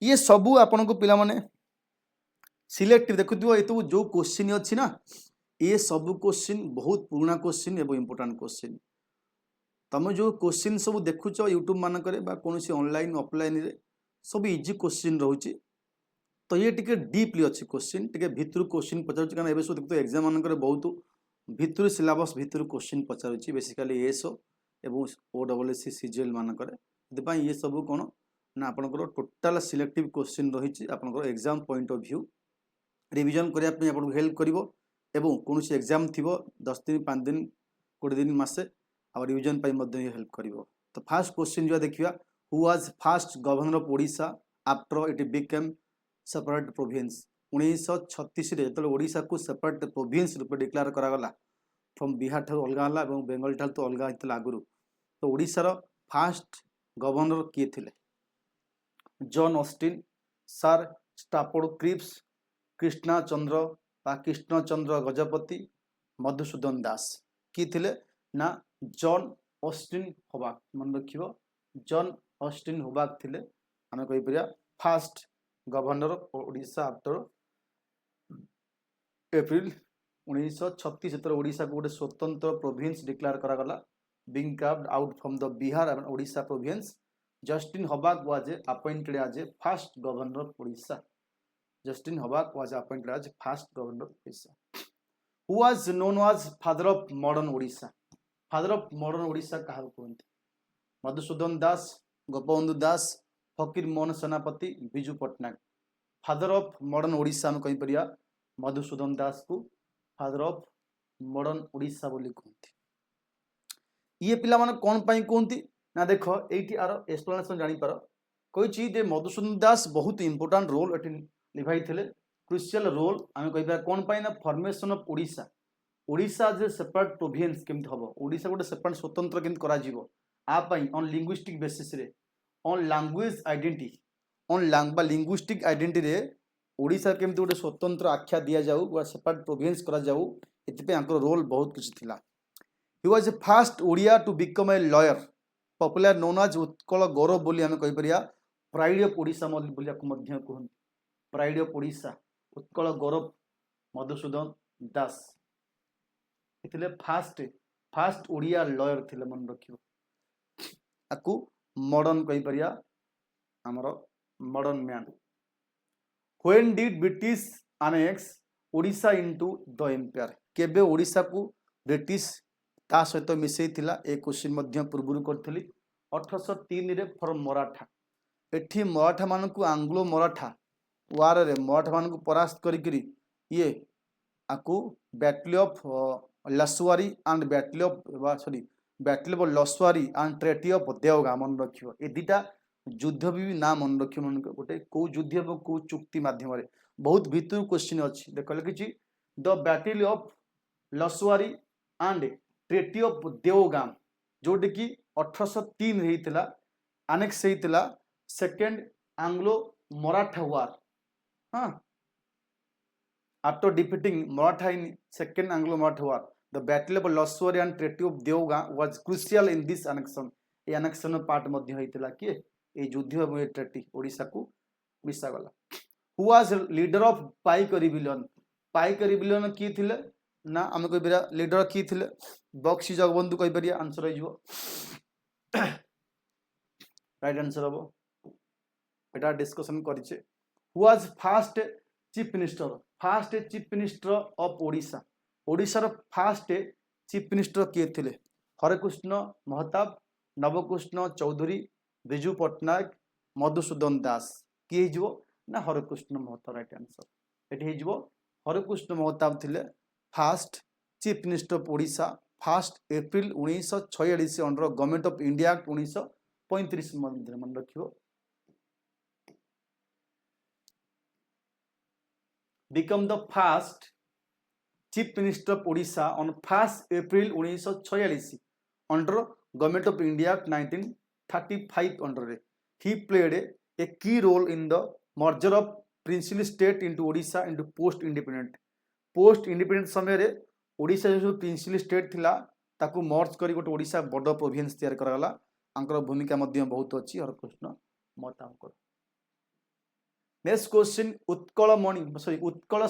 ये सबू आपन को पिला माने सिलेक्टिव देखुथिबो ए तो जो क्वेश्चन अछि ना ये सब क्वेश्चन बहुत पुराना क्वेश्चन एवं इंपोर्टेंट क्वेश्चन तुम जो क्वेश्चन सब देखुच यूट्यूब मानक कौन ऑनलाइन ऑफलाइन रे सब इजी क्वेश्चन रोचे तो ये टिके डीपली अच्छी क्वेश्चन टिके भितर क्वेश्चन पचार कारण एवं सब देखते एग्जाम मानक बहुत भितर सिलेबस भितर क्वेश्चन पचार बेसिकली एसओ एवं ओडब्ल्यूएससी सीजीएल मानक ये सब कौन ना आपंकर टोटाल सिलेक्टिव क्वेश्चन रही आपंकर exam point of view revision करने आपको हेल्प करिवो एवं कौन एग्जाम थी 10 दिन 5 दिन 20 दिन मसे और रिविजन हेल्प करिवो तो फास्ट क्वेश्चन जो देखिया who was fast governor of Odisha after it became separate province 1936 रे जतले ओडिशा को सेपरेट प्रोविंस रूप डिक्लेयर करागला फ्रॉम बिहार ठार अलगा हला एवं बेंगल ठार तो अलगा हितला आगुरु तो ओडिशा रो फास्ट गवर्नर किए थिले John Austin Sir Stafford Cripps Krishna Chandra Gajapati Madhusudan Das कि थिले ना जॉन ऑस्टिन होबाक मन रखिबो जॉन ऑस्टिन होबाक थिले आमे कहि परिया first governor Odisha after April 1936 जतरे ओडिशा को गोटे स्वतंत्र प्रोविंस डिक्लेयर करा गला being carved out from the Bihar and Odisha province Justin Hubback was appointed as a first governor of Odisha Justin Hubback was appointed as first governor of Odisha who was known as father of modern Odisha कहा कहते Madhusudan Das Gopabandhu Das Fakir Mohan Senapati Biju Pattnaik father of modern Odisha में कहि परिया मधुसूदन दास को father of modern Odisha बोली कहते ये पिला माने कोन पई कहती ना देख ये आर एक्सप्लेनेशन जानी पार कही जे मधुसूदन दास बहुत इंपोर्टेंट रोल एटी लिभाई थे क्रुशियल रोल आम कह कौन पाई ना फॉर्मेशन ऑफ ओडिशा ओडिशा जे सेपरेट प्रोविंस केमती हम ओडिशा गोटे सेपरेट स्वतंत्र केमती करा आपाई ऑन लिंग्विस्टिक बेसिस रे on language identity on linguistic identity रे ओडिशा केमती गोटे स्वतंत्र आख्या दिया जाऊ गोटे सेपरेट प्रोविंस करा जाऊ एतिपे आंकर रोल बहुत किछि थिला he was a first Odia to become a lawyer popular known as Utkal Gourab बोली आम कहि परिया प्राइड ऑफ ओडिशा बोलिया को मध्य कहन प्राइड ऑफ ओडिशा उत्कल गौरव मधुसूदन दास इतले फास्ट ओडिया लॉयर थिले मन रखियो आकु मॉडर्न कहि परिया हमर modern man when did British annex Odisha into the empire केबे ओडिशा को ब्रिटिश ता सहित मिसई थिला ए क्वेश्चन मध्य पूर्व करथली 1803 रे फॉर मराठा एठी मराठा मान को आंग्लो मराठा वार रे मराठा मान को परास्त करी ये आकु battle of Laswari and battle of Laswari and treaty of Deogaon मन रखियो ए दिटा युद्ध भी ना मन रखियो मन गोटे को युद्ध एवं को चुक्ति माध्यम रे बहुत भीतर क्वेश्चन अछि देख लिखि the battle of Laswari and treaty of Deogaon जोटे कि 1803 होता आनेक्स होता सेकेंड आंग्लो मराठा वार हाँ after defeating Maratha in second Anglo Maratha war the battle of Laswari and treaty of Deogaon was crucial in this annexation a annexation part मध्य होता किए ए युद्ध एवं ट्रेटी ओडिशा को मिसा गला who was leader of pike rebellion pike rebellion किए थिले ना आम कह लीडर किए थिले बक्सी जगबंधु कह पारिया आंसर हो राइट आंसर हम एटा डिस्कशन करिचे who was first chief minister of Odisha ओडिशार फास्ट चीफ मिनिस्टर किए थिले हरेकृष्ण महताब नवकृष्ण चौधरी बिजू पट्टनायक मधुसूदन दास किए हो ना हरेकृष्ण महताब राइट आंसर ये हरेकृष्ण महताब थिले fast chief minister of Odisha 1 April 1946 under government of India act 1935 मन रखियो become the first chief minister of Odisha on 1 April 1946 under government of India Act 1935 under it. He played a key role in the merger of princely state into Odisha into post independent समय रे ओडिशा जो principle state थिला ताकू मर्ज करी गोटे ओडिशा बड़ province तैयार करागला Anchor भूमिका मध्य बहुत अच्छी हरकृष्ण महताबकर next question Utkal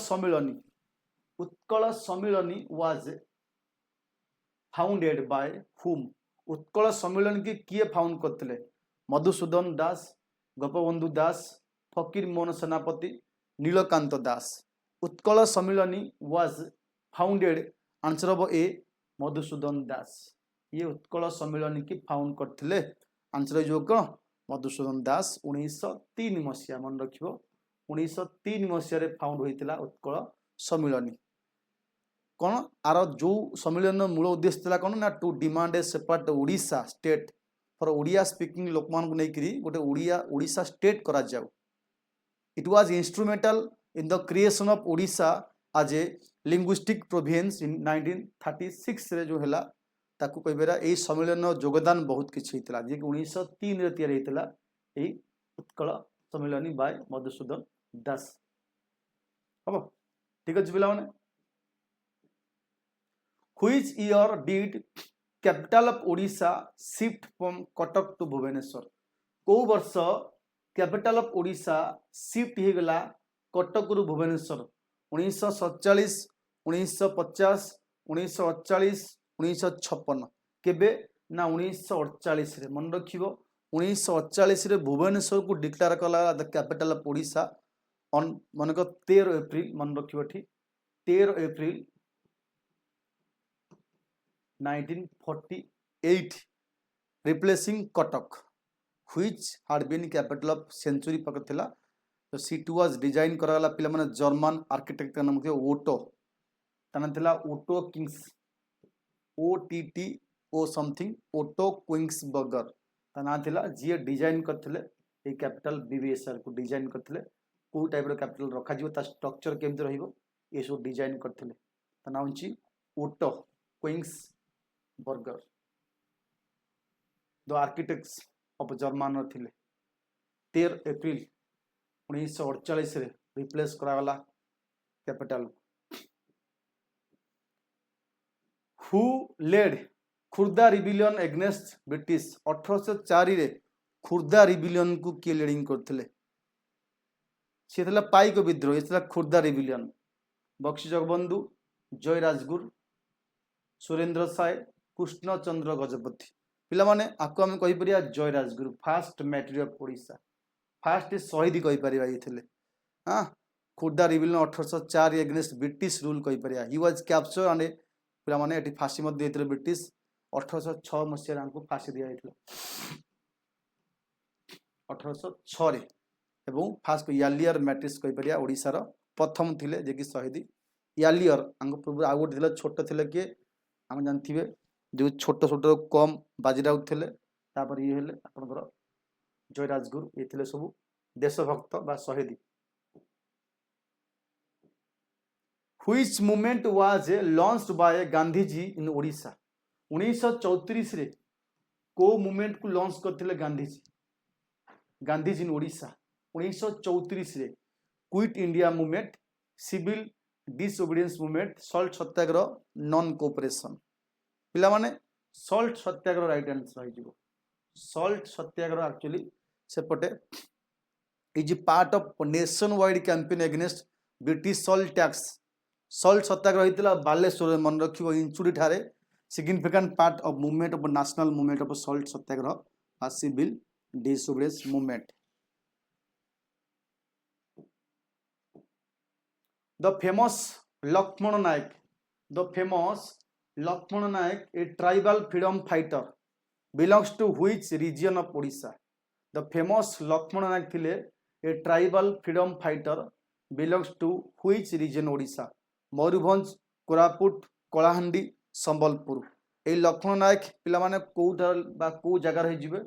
Sammilani was founded by whom Utkal सम्मिलन की किए फाउंड करते Madhusudan Das Gopabandhu Das Fakir Mohan Senapati Nilakantha Das Utkal Sammilani was founded answer of A Madhusudan Das ये उत्कल सम्मिलनी की फाउंड करते आंसर जो कौन मधुसूदन दास 1903 मसीहा मन रखियो 1903 मसीह फाउंड होता उत्कल सम्मिलनी कौन आर जो सम्मिलन मूल उद्देश्य था कौन ना to demand a separate Odisha state for Odia speaking लोक मान नहीं गोटे ओडिशा स्टेट करा जाऊ it was instrumental in the creation of Odisha as a linguistic province इन 1936 रे जो हैला ताकू कहबेरा ए सम्मेलन योगदान बहुत किछि हितला जे 1903 रे तैयार हितला ए उत्कल सम्मेलनी बाय मधुसूदन दास हम ठीक अछि पिला माने which year did capital of Odisha shift from Cuttack to Bhubaneswar को वर्ष कैपिटल ऑफ ओडिशा शिफ्ट हे गला कटक रु भुवनेश्वर 1947 1950 1948 1956 केबे ना 1948 रे मन रखिबो 1948 रे भुवनेश्वर को डिक्लेयर कला the capital of Odisha on मन को 13 एप्रिल मन रखिबो ठीक 13 April 1948 replacing Cuttack which had been capital of century पक थिला तो सीट वाज डिजाइन कराला पिला माने जर्मन आर्किटेक्ट का नाम थियो ओटो तना थिला Otto Kings OTTO something Otto Koenigsberger ता ना थिला जे डिजाइन करथिले ए कैपिटल बीवीएसआर को डिजाइन करथिले को टाइप रो कैपिटल रखा जिवो ता स्ट्रक्चर केमते रहिबो ए सो डिजाइन करथिले ता ना होची Otto Koenigsberger the architects of German थिले 13 एप्रिल 1948 रे रिप्लेस करागला capital who led Khurda rebellion against British 1804 रे खुर्दा रिबिलियन को किए लीडिंग करथिले से थला पाइक विद्रोह ये खुर्दा रिबिलियन बक्सी जगबंधु जय राजगुरु सुरेंद्र साय कृष्ण चंद्र गजपति पिला माने आको हम कहि परिया Jai Rajguru first martyr of Odisha first शहीद कहि परिया ये थिले हां Khurda rebellion 1804 against British rule कहि परिया ही वाज कैप्चर एंड पिला माने एटी फांसी मत देथिले ब्रिटिश 1806 मसिया रांको फांसी दिया जाइथिला 1806 रे एवं फास्ट यालियर मैट्रिक्स कहि परिया ओडिसा रो प्रथम थिले जे कि शहीद यालियर अंग पूर्व आ गोटे थिले छोट थिले के हम जानथिबे जो छोट छोट कम बाजीराउत थिले तापर ये हेले आपनकर जय राजगुरु ये थिले सब देशभक्त बा शहीद which movement was launched by Gandhiji in Odisha 1934 रे को मूवमेंट को लॉन्च करथिले गांधीजी इन ओडिशा 1934 रे quit India movement civil disobedience movement salt satyagraha non cooperation पिला माने सॉल्ट सत्याग्रह राइट आंसर हो जिवो सॉल्ट सत्याग्रह एक्चुअली सेपटे is part of nationwide campaign against British salt tax. Salt सत्याग्रह होता बालेश्वर मन रखियो इंचुरी ठारे significant part of movement of national movement of salt Satyagraha or civil disobedience movement. The famous Lakshmana Naik, a tribal freedom fighter, belongs to which region of Odisha? The famous Lakshmana Naik thile a tribal freedom fighter belongs to which region Odisha? Mayurbhanj, Koraput, Kalahandi, Sambalpur. ए लक्ष्मण नायक पिला माने कोउटा बा को जगह रही जिवे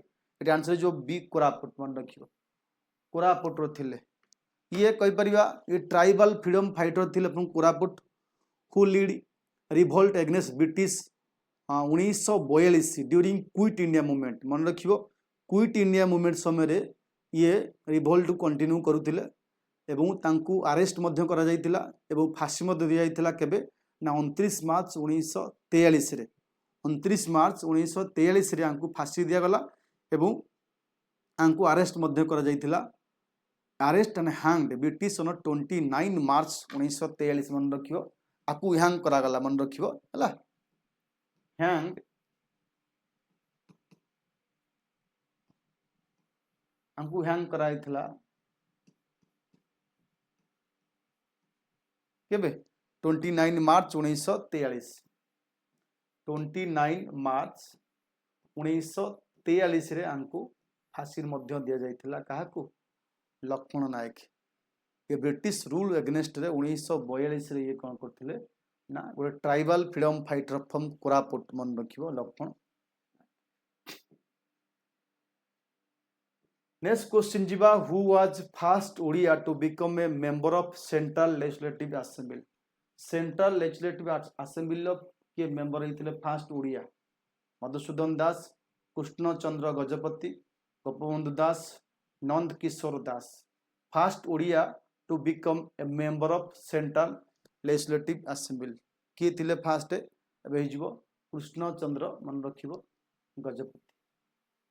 एटा answer जो B Koraput मन रखियो. कोरापुट रो थिले ये कहि परिबा ये ट्राइबल फ्रीडम फाइटर थिले from Koraput who lead revolt against British 1942 during quit India movement. मन रखियो क्विट इंडिया मूवमेंट समय रे ये रिवोल्ट कंटिन्यू करूथिले एवं तांकू अरेस्ट मध्य करा जायतिला एवं फांसी मध्य दिया जायतिला केबे ना 29 मार्च 1943 रे 29 मार्च 1943 रे आंकू फांसी दिया गला एवं आंकू अरेस्ट मध्य करा जायतिला. Arrest and hanged British on 29 March 1943 मन रखियो आकू हैंग करा गला मन रखियो हला हैंग्ड आंकू हैंग कराइथिला केबे 29 मार्च 1943 29 मार्च 1943 रे आंकू फांसी मध्य दिया जायतिला काहाकू लक्ष्मण नायक. ये ब्रिटिश रूल अगेंस्ट रे 1942 रे ये कोन करथिले ना गोटे tribal freedom fighter from Koraput मन रखिबो लक्ष्मण. नेक्स्ट क्वेश्चन जीवा who was first Odia to become a member of central legislative assembly. Central legislative assembly of के मेंबर हेतिले first Odia Madhusudan Das, Krishna Chandra Gajapati, Gopabandhu Das, Nanda Kishore Das. First Odia to become a member of central legislative assembly किए थिले first एबे हिजबो कृष्ण चंद्र मन रखिबो गजपति.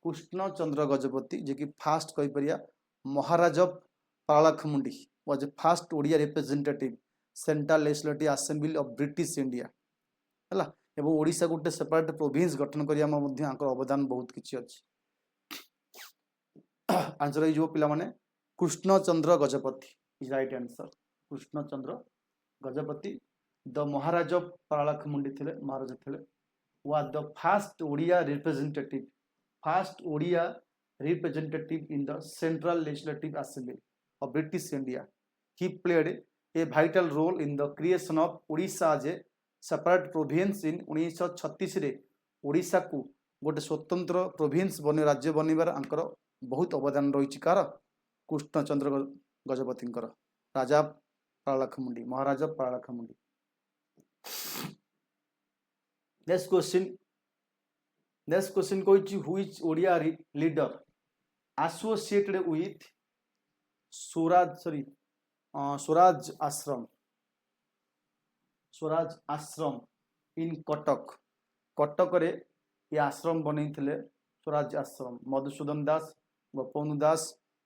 कृष्ण चंद्र गजपति जे कि फर्स्ट कहि परिया Maharaj of Paralakhemundi was first Odia representative central legislative assembly of British India हला एवं ओडिशा गोटे सेपरेट प्रोविंस गठन करिया मध्ये आंकर अवदान बहुत किछि अछि. आंसर जो पिला माने Krishna Chandra Gajapati is right answer. Krishna Chandra Gajapati the Maharaj of Paralakhemundi थिले महाराज थिले was the first Odia representative in the Central Legislative Assembly of British India. He played a vital role in the creation of Odisha as a separate province in 1936 रे ओडिशा को गोटे स्वतंत्र province बने राज्य बनिबार Anchor बहुत अवदान रही कार कृष्णचंद्र गजपति राजा पालाखमुंडी महाराजा पालाखमुंडी. नेक्स्ट क्वेश्चन कोइची which Odia leader associated with Swaraj Ashram in Cuttack रे ये आश्रम बनै थिले स्वराज आश्रम. मधुसूदन दास, गोपबंधु दास,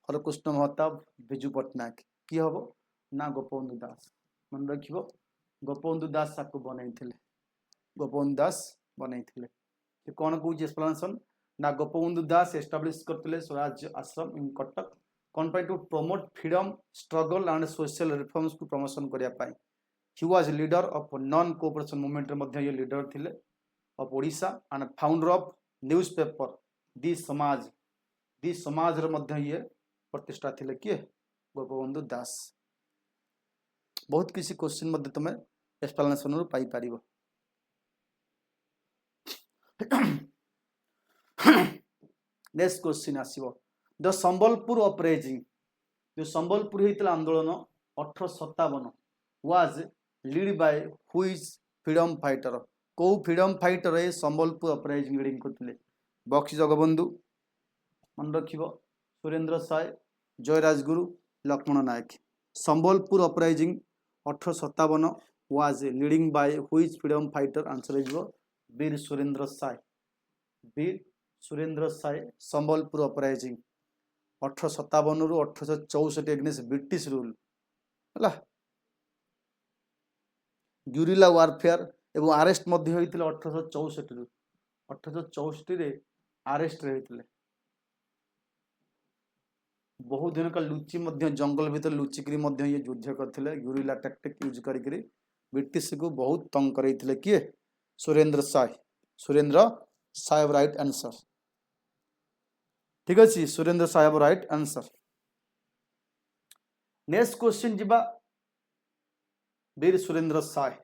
हरकृष्ण महताब, बिजू पट्टनायक. कि हबो ना गोपबंधु दास मन रखिबो गोपबंधु दास साकु बनै थिले गोपबंधु दास बनै थिले. ये कोन कहूँ एक्सप्लेनेशन ना गोपबंधु दास एस्टाब्लिश करथिले स्वराज आश्रम इन कटक कोन पाई to promote freedom struggle and social reforms को प्रमोशन करिया पाई. He was leader of non cooperation movement मध्ये ये लीडर थिले of Odisha and founder of newspaper the Samaja रे मध्ये ये प्रतिष्ठा थिले के गोपबंधु दास. बहुत किसी क्वेश्चन मध्ये तुमे एक्सप्लेनेशन रो पाई पारिबो. नेक्स्ट क्वेश्चन आसीबो द संबलपुर अपराइजिंग जो संबलपुर हेतला आंदोलन 1857 was lead by which freedom fighter. को फ्रीडम फाइटर ए संबलपुर अपराइजिंग लीडिंग करथिले बक्सी जगबंधु मन रखिबो Surendra Sai, Jayrajguru, Laxman Nayak. Sambalpur uprising 1857 was leading by which freedom fighter. Answer is Veer Surendra Sai. Veer Surendra Sai Sambalpur uprising 1857 रु 1864 एग्नेस्ट ब्रिटिश रूल है। ग्यूरिला वारफेयर एवं आरेस्ट होते 1864 रु 1864 आरेस्ट होते बहुत दिन का लुचि जंगल भीतर लुचिकी ये युद्ध करते ग्यूरिला टैक्टिक यूज करी ब्रिटिश को बहुत तंग करते किए सुरेंद्र साहेब राइट आंसर ठीक अच्छे सुरेंद्र साहेब राइट आंसर। नेक्स्ट क्वेश्चन जीवा Veer Surendra Sai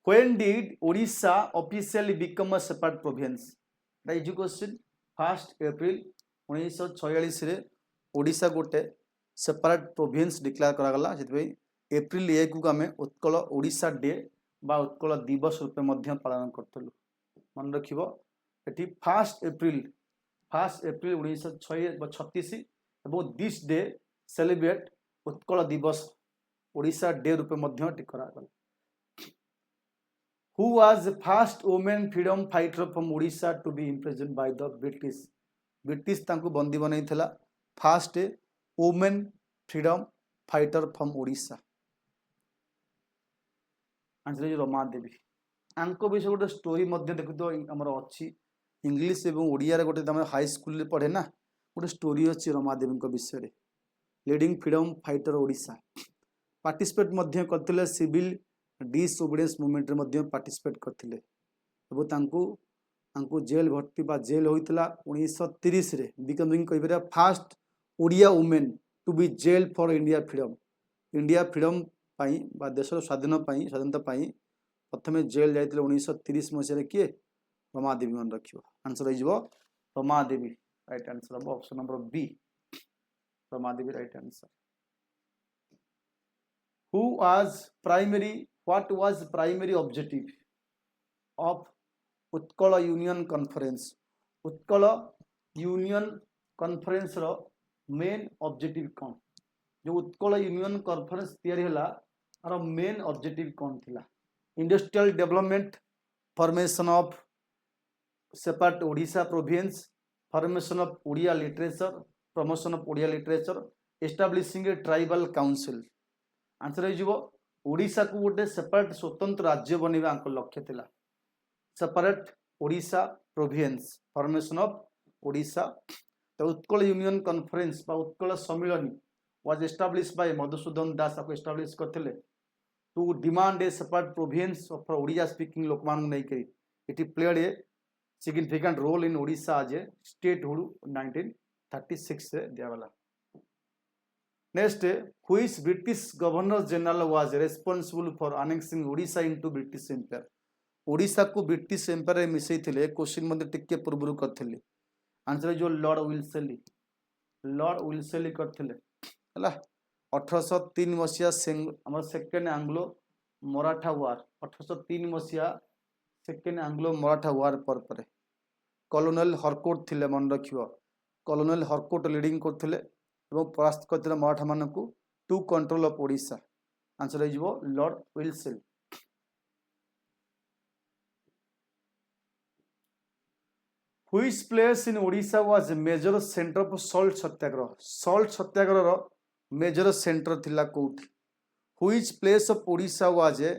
when did Odisha officially become a separate province easy question 1 April 1946 रे ओडिशा गोटे सेपरेट प्रोविंस डिक्लेयर करागला से एप्रिल 1 को आम उत्कल ओडिशा डे बा उत्कल दिवस रूपे मध्य पालन करथलु मन रखिबो एठी 1 एप्रिल 1936 एवं this day celebrate Utkal Divas Odisha day रूपे मध्य करागला। Who was the first woman freedom fighter from Odisha to be imprisoned by the British? British तांको बंदी बनाई थला first women freedom fighter from Odisha answer Rama Devi आंको विषय गोटे स्टोरी देखु तो आमर अच्छी इंग्लिश एवं ओडिया रे गोटे हाई स्कूल पढ़े ना गोटे स्टोरी अच्छी रमा देवी विषय leading freedom fighter Odisha participate करते सिविल डिसओबीडियंस मूवमेंट रे पार्टिसिपेट करते जेल भर्ती बा जेल होता 1930 रे बिकमिंग कह first Odia women to be jail for India freedom पाई बा देशर स्वाधीनता प्रथम जेल जाते 1930 मसीह किए रमा देवी मन रखियो आंसर हो रमा देवी राइट आंसर हम option number B Rama Devi right answer. What was primary objective of Utkal union conference Utkal union conference रो मेन ऑब्जेक्टिव कौन जो उत्कल यूनियन कॉन्फ्रेंस तैयारी हला आर मेन ऑब्जेक्टिव कौन थिला industrial development formation of separate Odisha province formation of Odia literature promotion of Odia literature establishing a tribal council answer हो ओडिशा को गोटे सेपरेट स्वतंत्र राज्य बनवा लक्ष्य थिला separate Odisha province formation of Odisha तो उत्कल यूनियन कॉन्फ्रेंस बा Utkal Sammelan was establish by Madhusudan Das आपको एस्टाब्लिश करथिले to demand a separate province for Odia speaking लोक मान नहीं करी it played a significant role in Odisha as a statehood 1936 से दियावाला। Next which British governor general was responsible for annexing Odisha into British empire Odisha को British empire रे मिसई थिले क्वेश्चन मध्ये टिके पूर्वरु करथिले आंसर जो लॉर्ड विल्सेली करथिले हला 1803 मसिया हमर सेकेंड एंग्लो मराठा वार 1803 मसिया सेकेंड एंग्लो मराठा वार पर कॉलोनल हरकोट थिले मन रखियो कॉलोनल हरकोट लीडिंग करथिले एवं परास्त करथिले मराठा मानकु to control of Odisha answer हो Lord Wellesley. Which place in Odisha was a major center of salt satyagraha salt satyagraha रो major center थिला कोठी Which place of Odisha was a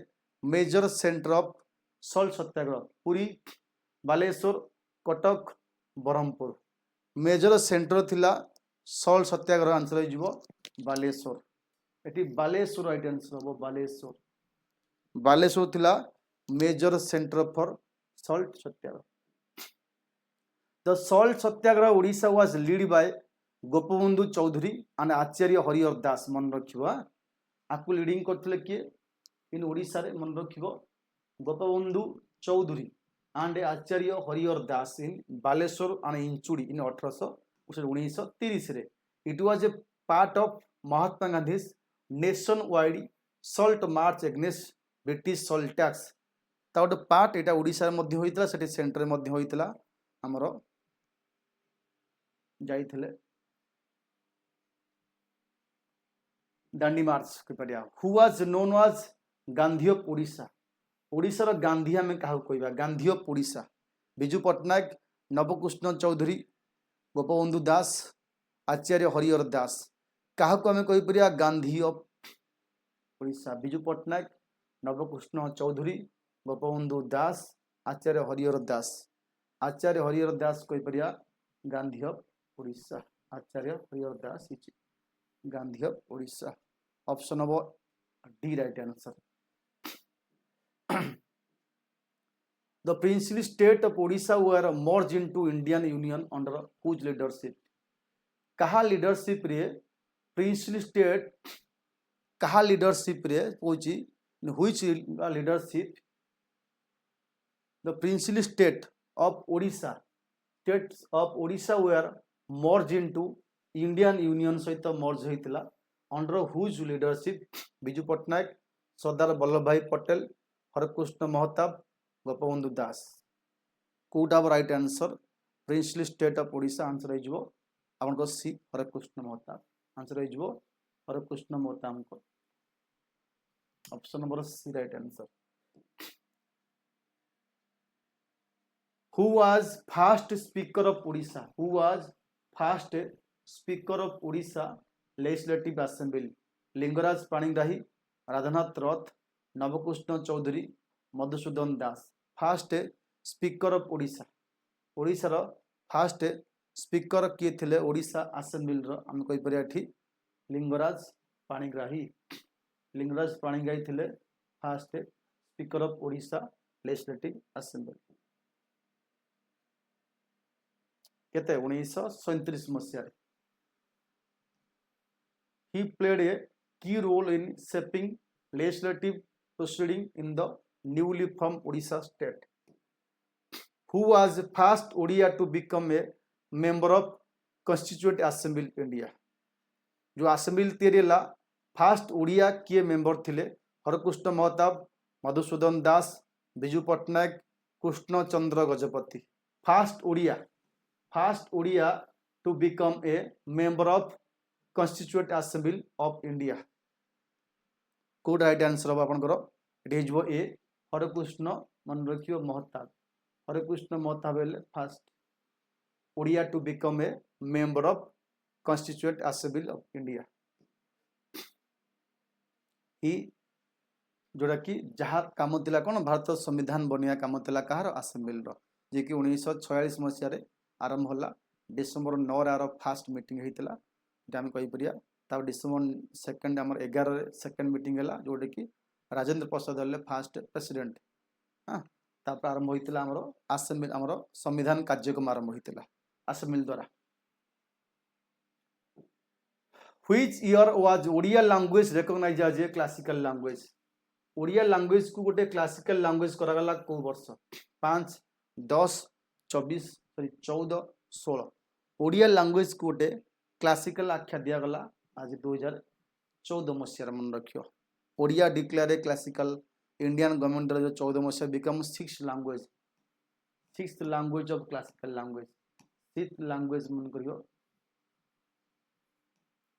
major center of salt satyagraha Puri Baleswar Cuttack Berhampur major center थिला salt satyagraha answer हो बालेश्वर एटी Baleswar right answer हो बालेश्वर थिला major center for salt Satyagraha. The salt Satyagraha Odisha was led by Gopabandhu Chaudhary and आचार्य हरिहर दास मन रखिबा आपको लीडिंग करथिले किए इन ओडिशा रे मन रखिबो Gopabandhu Chaudhary and Acharya Harihar Das in Baleshwar and Inchudi इन 1930 रे it was a part of Mahatma Gandhi's nationwide salt march against British salt tax ता गोटे part एटा ओडिशा रे मध्ये होइतला सेठी सेंटर मध्ये होइतला हमरो जाइथिले दांडी मार्च करिया who was known was Gandhi of Odisha Odisha रो गांधी हमें काहू कहबा गांधी ऑफ ओडिशा बिजू पटनायक नवकृष्ण चौधरी गोपबंधु दास आचार्य हरिहर दास क्या आम कहीपर गांधी ऑफ ओडिशा विजु पट्टनायक नवकृष्ण चौधरी गोपबंधु दास आचार्य हरिहर दास कहीपर Gandhi of Odisha Acharya Harihar Das is Gandhi of Odisha option number D right answer The princely state of Odisha were merged into Indian Union under whose leadership? कहा लीडरशिप रे प्रिंसली स्टेट कहा लीडरशिप रे पूछी which leadership the princely state of Odisha were merge into Indian union सहित merge होइतिला under which leadership Biju Patnaik Sardar Vallabhbhai Patel Harekrushna Mahtab Gopabandhu Das कोटा right answer princely state of Odisha answer हो आपन सी हरकृष्ण महताब आंसर हो Harekrushna Mahtab option number C right answer who was first speaker of Odisha legislative assembly Lingaraj Panigrahi Radhanath Rath Nabakrushna Choudhury Madhusudan Das first speaker of ओडिशार first speaker किए थे Odisha assembly आम कहीपर लिंगराज पाणिग्राही थे first speaker of Odisha legislative assembly केते 1937 मसीह he played a key role in shaping legislative proceeding in the newly formed Odisha state. Who was the first Odia to become a member of Constituent Assembly India? जो assembly तेरेला first Odia किए member थिले Harekrushna Mahtab Madhusudan Das Biju Patnaik Krushna Chandra Gajapati first Odia to become a member of constituent assembly of India कोड right answer हम आपंकर ए हरकृष्ण मन रखियो Mahtab first Odia to become a member of constituent assembly of India ही जोड़ा कि जहाँ काम थिला कौन भारत संविधान बनिया काम थिला कहार असेंबली जे कि 1946 मसीह आरंभ होला डिसेम्बर 9 आर फास्ट मीटिंग होता आम कहीपर डिसेम्बर 2 आम 11 सेकेंड मीटिंग है जोटा कि राजेंद्र प्रसाद हेल्ले फास्ट प्रेसिडेंट हाँ तापर आरंभ होता आमर असेंबली आमर संविधान कार्यक्रम आरंभ होता असेंबली द्वारा Which year was Odia language recognized as a classical language? Odia language को गोटे क्लासिकल लैंग्वेज करागला को वर्ष 5 10 24 14 16 ओडिया लैंग्वेज को गोटे क्लासिकल आख्या दिगला आज 2014 मसीह मन रखियो Odia declare a classical Indian government जो 14 मसीह become 6th language of classical language 6th language मन करियो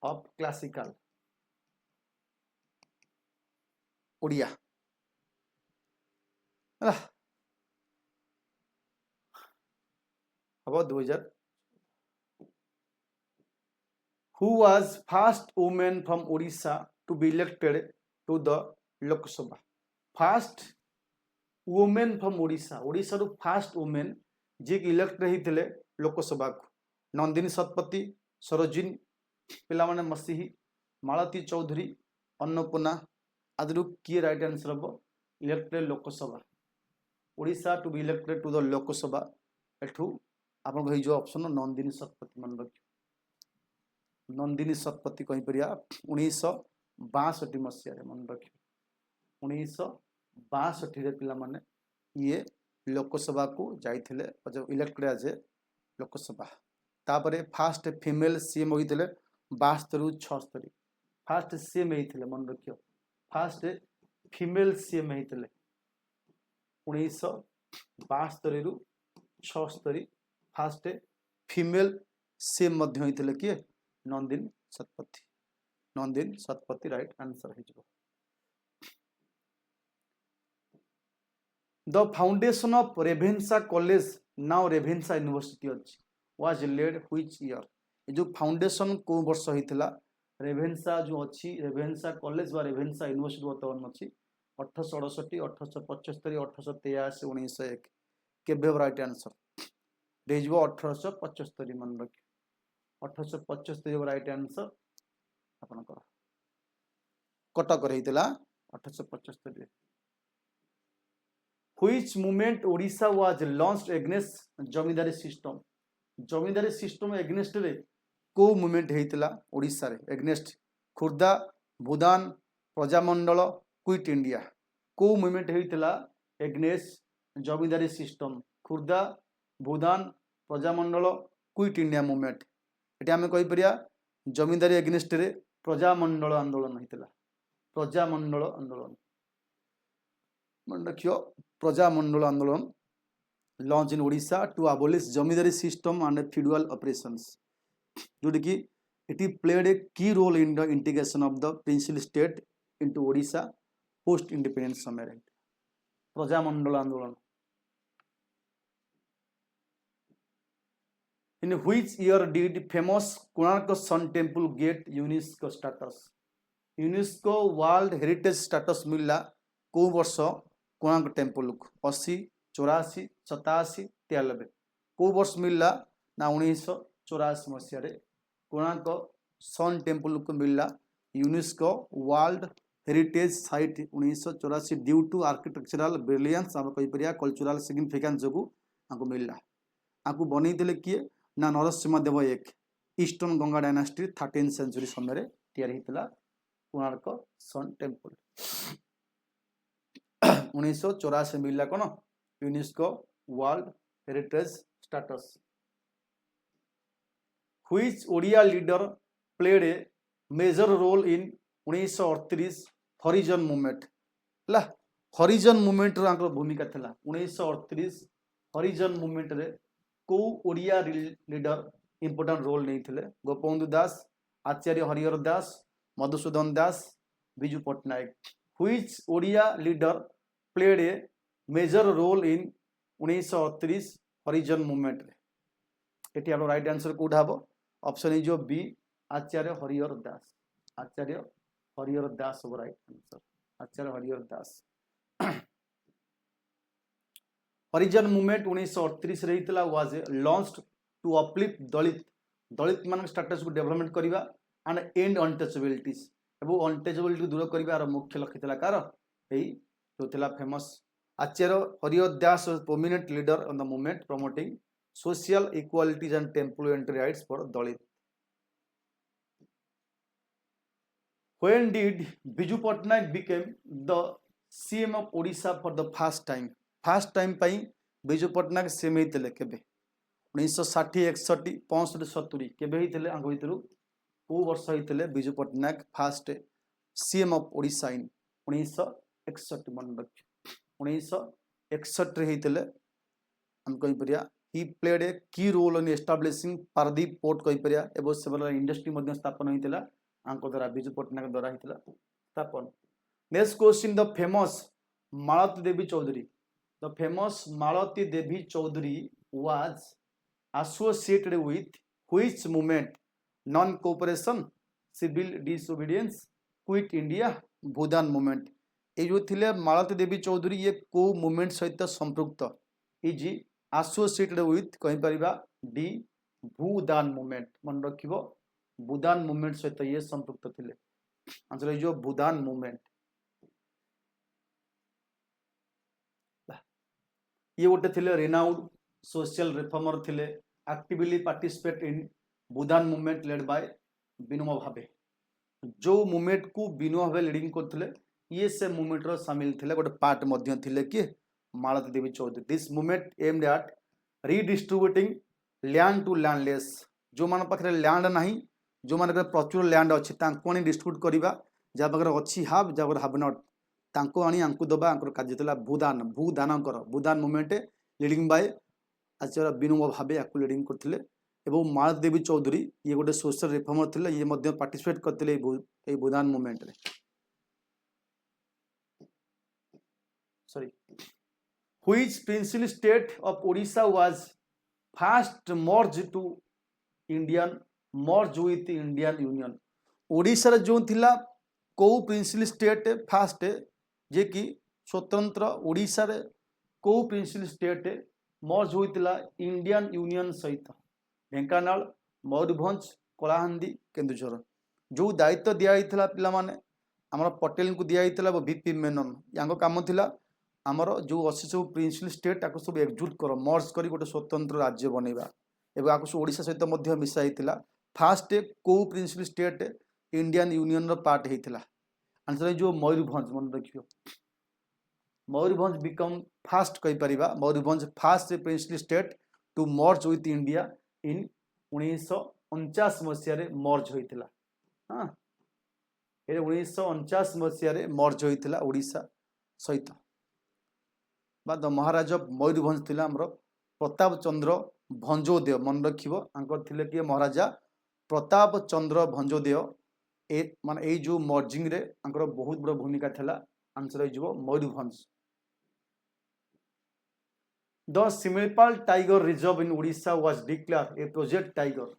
ऑफ क्लासिकल ओडिया अब 2000 Who was first woman from Odisha to be elected to the Lok Sabha? First woman from Odisha. Odisha ru first woman J elect रही थे लोकसभा को नंदिनी शतपथी सरोजिनी पिला माने मसीही मालती चौधरी अन्नपूर्णा आदि किए राइट आंसर हम elected Lok Sabha Odisha to be elected to the Lok Sabha एठू आप ऑप्शन नंदिनी शतपथी मन रखियो नंदिनी शतपथी कहीपर 1962 मसीह मन रखियो 1962 पिला माने ये लोकसभा को जाइथिले जब इलेक्टेड एज ए लोकसभा तापरे फास्ट फीमेल सीएम होइथिले 72 ରୁ 76 फास्ट सीएम होइथिले मन रखियो फास्ट फीमेल सीएम होइथिले 1972 ରୁ 76 फास्ट फीमेल सीएम मध्य होइथिले कि नंदिनी शतपथी राइट आंसर हो The foundation of Revensa College, now Revensa University, was laid which year? ये जो फाउंडेशन को वर्ष होता रेभेन्सा जो अच्छी रेभेन्सा कॉलेज व रेभेन्सा यूनिवर्सिटी बर्तमान अच्छी 1868 1875 1883 1901 केबे राइट आंसर देजबो 1875 मन रख 1875 राइट आंसर आपनकर कटक रहीतला 1875 which movement Odisha was launched against zamindari system against रे को मूवमेंट हेतिला ओडिशा रे against Khurda Bhoodan Prajamandal quit India को मूवमेंट हेतिला against zamindari system Khurda Bhoodan Prajamandal quit India movement एटी आमे कहि परिया जमींदारी एग्नेस्ट रे प्रजामंडल आंदोलन हेतिला प्रजामंडल आंदोलन मन रखियो प्रजामंडल आंदोलन launch in Odisha to abolish zamindari system and feudal operations जोटी कि it played a key role in the integration of the principal state into Odisha post independence समय प्रजामंडल आंदोलन in which year did famous Konark sun temple get UNESCO status UNESCO world heritage status मिलला को वर्ष Konark temple को 80 84 87 93 को वर्ष मिलला ना 1984 मसीह कोणार्क सन टेम्पल को मिलला UNESCO world heritage site 1984 due to architectural brilliance आम कही परिया कल्चरल सिग्निफिकेंस जो आपको मिलला आपको बनईले किए ना नरसिंह देव एक eastern Ganga dynasty 13th century समय तैयारी होता कोणार्क सन टेम्पल 1984 मिलला कौन UNESCO world heritage status which Odia leader played a major role in 1938 Harijan movement ला हरिजन मूवमेंट रो भूमिका थिला 1938 हरिजन मूवमेंट रे को ओडिया लीडर इंपोर्टेंट रोल नहीं थिले Gopabandhu Das Acharya Harihar Das Madhusudan Das Biju Patnaik which Odia leader played a major role in 1938 Harijan movement रे एटी आप राइट आंसर कोठा हबो option is B Acharya Harihar Das हो right answer Acharya Harihar Das Harijan movement 1938 रे हितला was launched to uplift Dalit मान स्टेटस को डेवलपमेंट करबा एंड एंड अनटचेबिलिटीज एबो अनटचेबिलिटी दूर करबा आर मुख्य लक्ष्य थिला कार एई जो थिला famous Acharya Harihar Das prominent leader on the movement promoting social equalities and employment rights for Dalit. When did Biju Patnaik became the CM of Odisha for the first time? First time pi Biju Patnaik CM हेतिले केबे 1960 61 65 70 केबे हेतिले आंगो भितरु को वर्ष हेतिले Biju Patnaik first CM of Odisha in 1961 मन रख 1961 रे हेतिले हम कहि परिया he played a key role in establishing Paradip port कहि परिया एबो सेवरल इंडस्ट्री मध्ये स्थापन होइतिला आंको द्वारा बिजू पट्टनायक द्वारा होइतिला स्थापन next question the famous Malati Devi Choudhury The famous Malati Devi Chaudhary was associated with which movement? Non-cooperation, civil disobedience, quit India, Bhoodan movement. ये जो थिले मालती देवी चौधरी ये को मूवमेंट सहित संपृक्त इज एसोसिएटेड विथ कहि परिबा डी भूदान मूवमेंट मन रखिबो भूदान मूवमेंट सहित ये संपृक्त थिले आंसर है जो भूदान मूवमेंट ये गोटे थिले रेनाउड सोशल रिफॉर्मर थिले actively participate in Bhoodan movement led by Vinoba Bhave जो मूवमेंट को विनोबा भावे लीडिंग करथिले ये से मूवमेंट रो शामिल थिले गोटे पार्ट मध्य थिले कि Malati Devi Choudhury this movement aimed at redistributing land to landless जो मान पाखरे लैंड नाही जो मान प्रचुर लैंड अच्छी तांको डिस्ट्रीब्यूट करबा जा पाखरे अच्छी हाव जा हाव नॉट तांको आनी आंकु दबा आंकर कार्य थिला भूदान कर भूदान movement leading by Acharya Vinoba Bhave आकु leading करथिले एवं मालती देवी चौधरी ये गोटे सोशल रिफॉर्मर थिले ये मध्य पार्टिसिपेट करथिले ए भूदान मूवमेंट रे sorry which principal state of Odisha was first merge to Indian merge with Indian union Odisha जो थिला को प्रिंसिपल स्टेट फास्ट जे कि स्वतंत्र ओडिशा रे को प्रिंसिपल स्टेट मर्ज होइतिला इंडियन यूनियन सहित ढेंकानाल मयूरभंज कलाहांडी केन्दुझर जो दायित्व दिया पिला माने आमर पटेल को दिया वीपी मेनन या काम थिला आमर जो अच्छी सब प्रिंसिपल स्टेट ताको सब एकजुट कर मर्ज कर गोटे स्वतंत्र राज्य बनैबा एवं आपको सब ओडिशा सहित मिसाइला फास्ट को प्रिंसिपल स्टेट इंडियन यूनियन रो पार्ट होता आंसर जो मयूरभंज मन रखियो मयूरभंज बिकम फास्ट कही परिबा Mayurbhanj first principal state to merge with India in 1949 मसीह मर्ज होता हाँ 1949 मसीह मर्ज होता ओडिशा सहित बा द महाराज ऑफ मयूरभंज थिला हमरो प्रताप चंद्र भंजोदेव मन रखिबो आंकर थिले कि महाराजा प्रताप चंद्र भंजोदेव ए माने ए जो मर्जिंग रे आंकर बहुत बड़ भूमिका थिला आंसर हो जिवो Mayurbhanj the Similipal tiger reserve in Odisha was declare A project tiger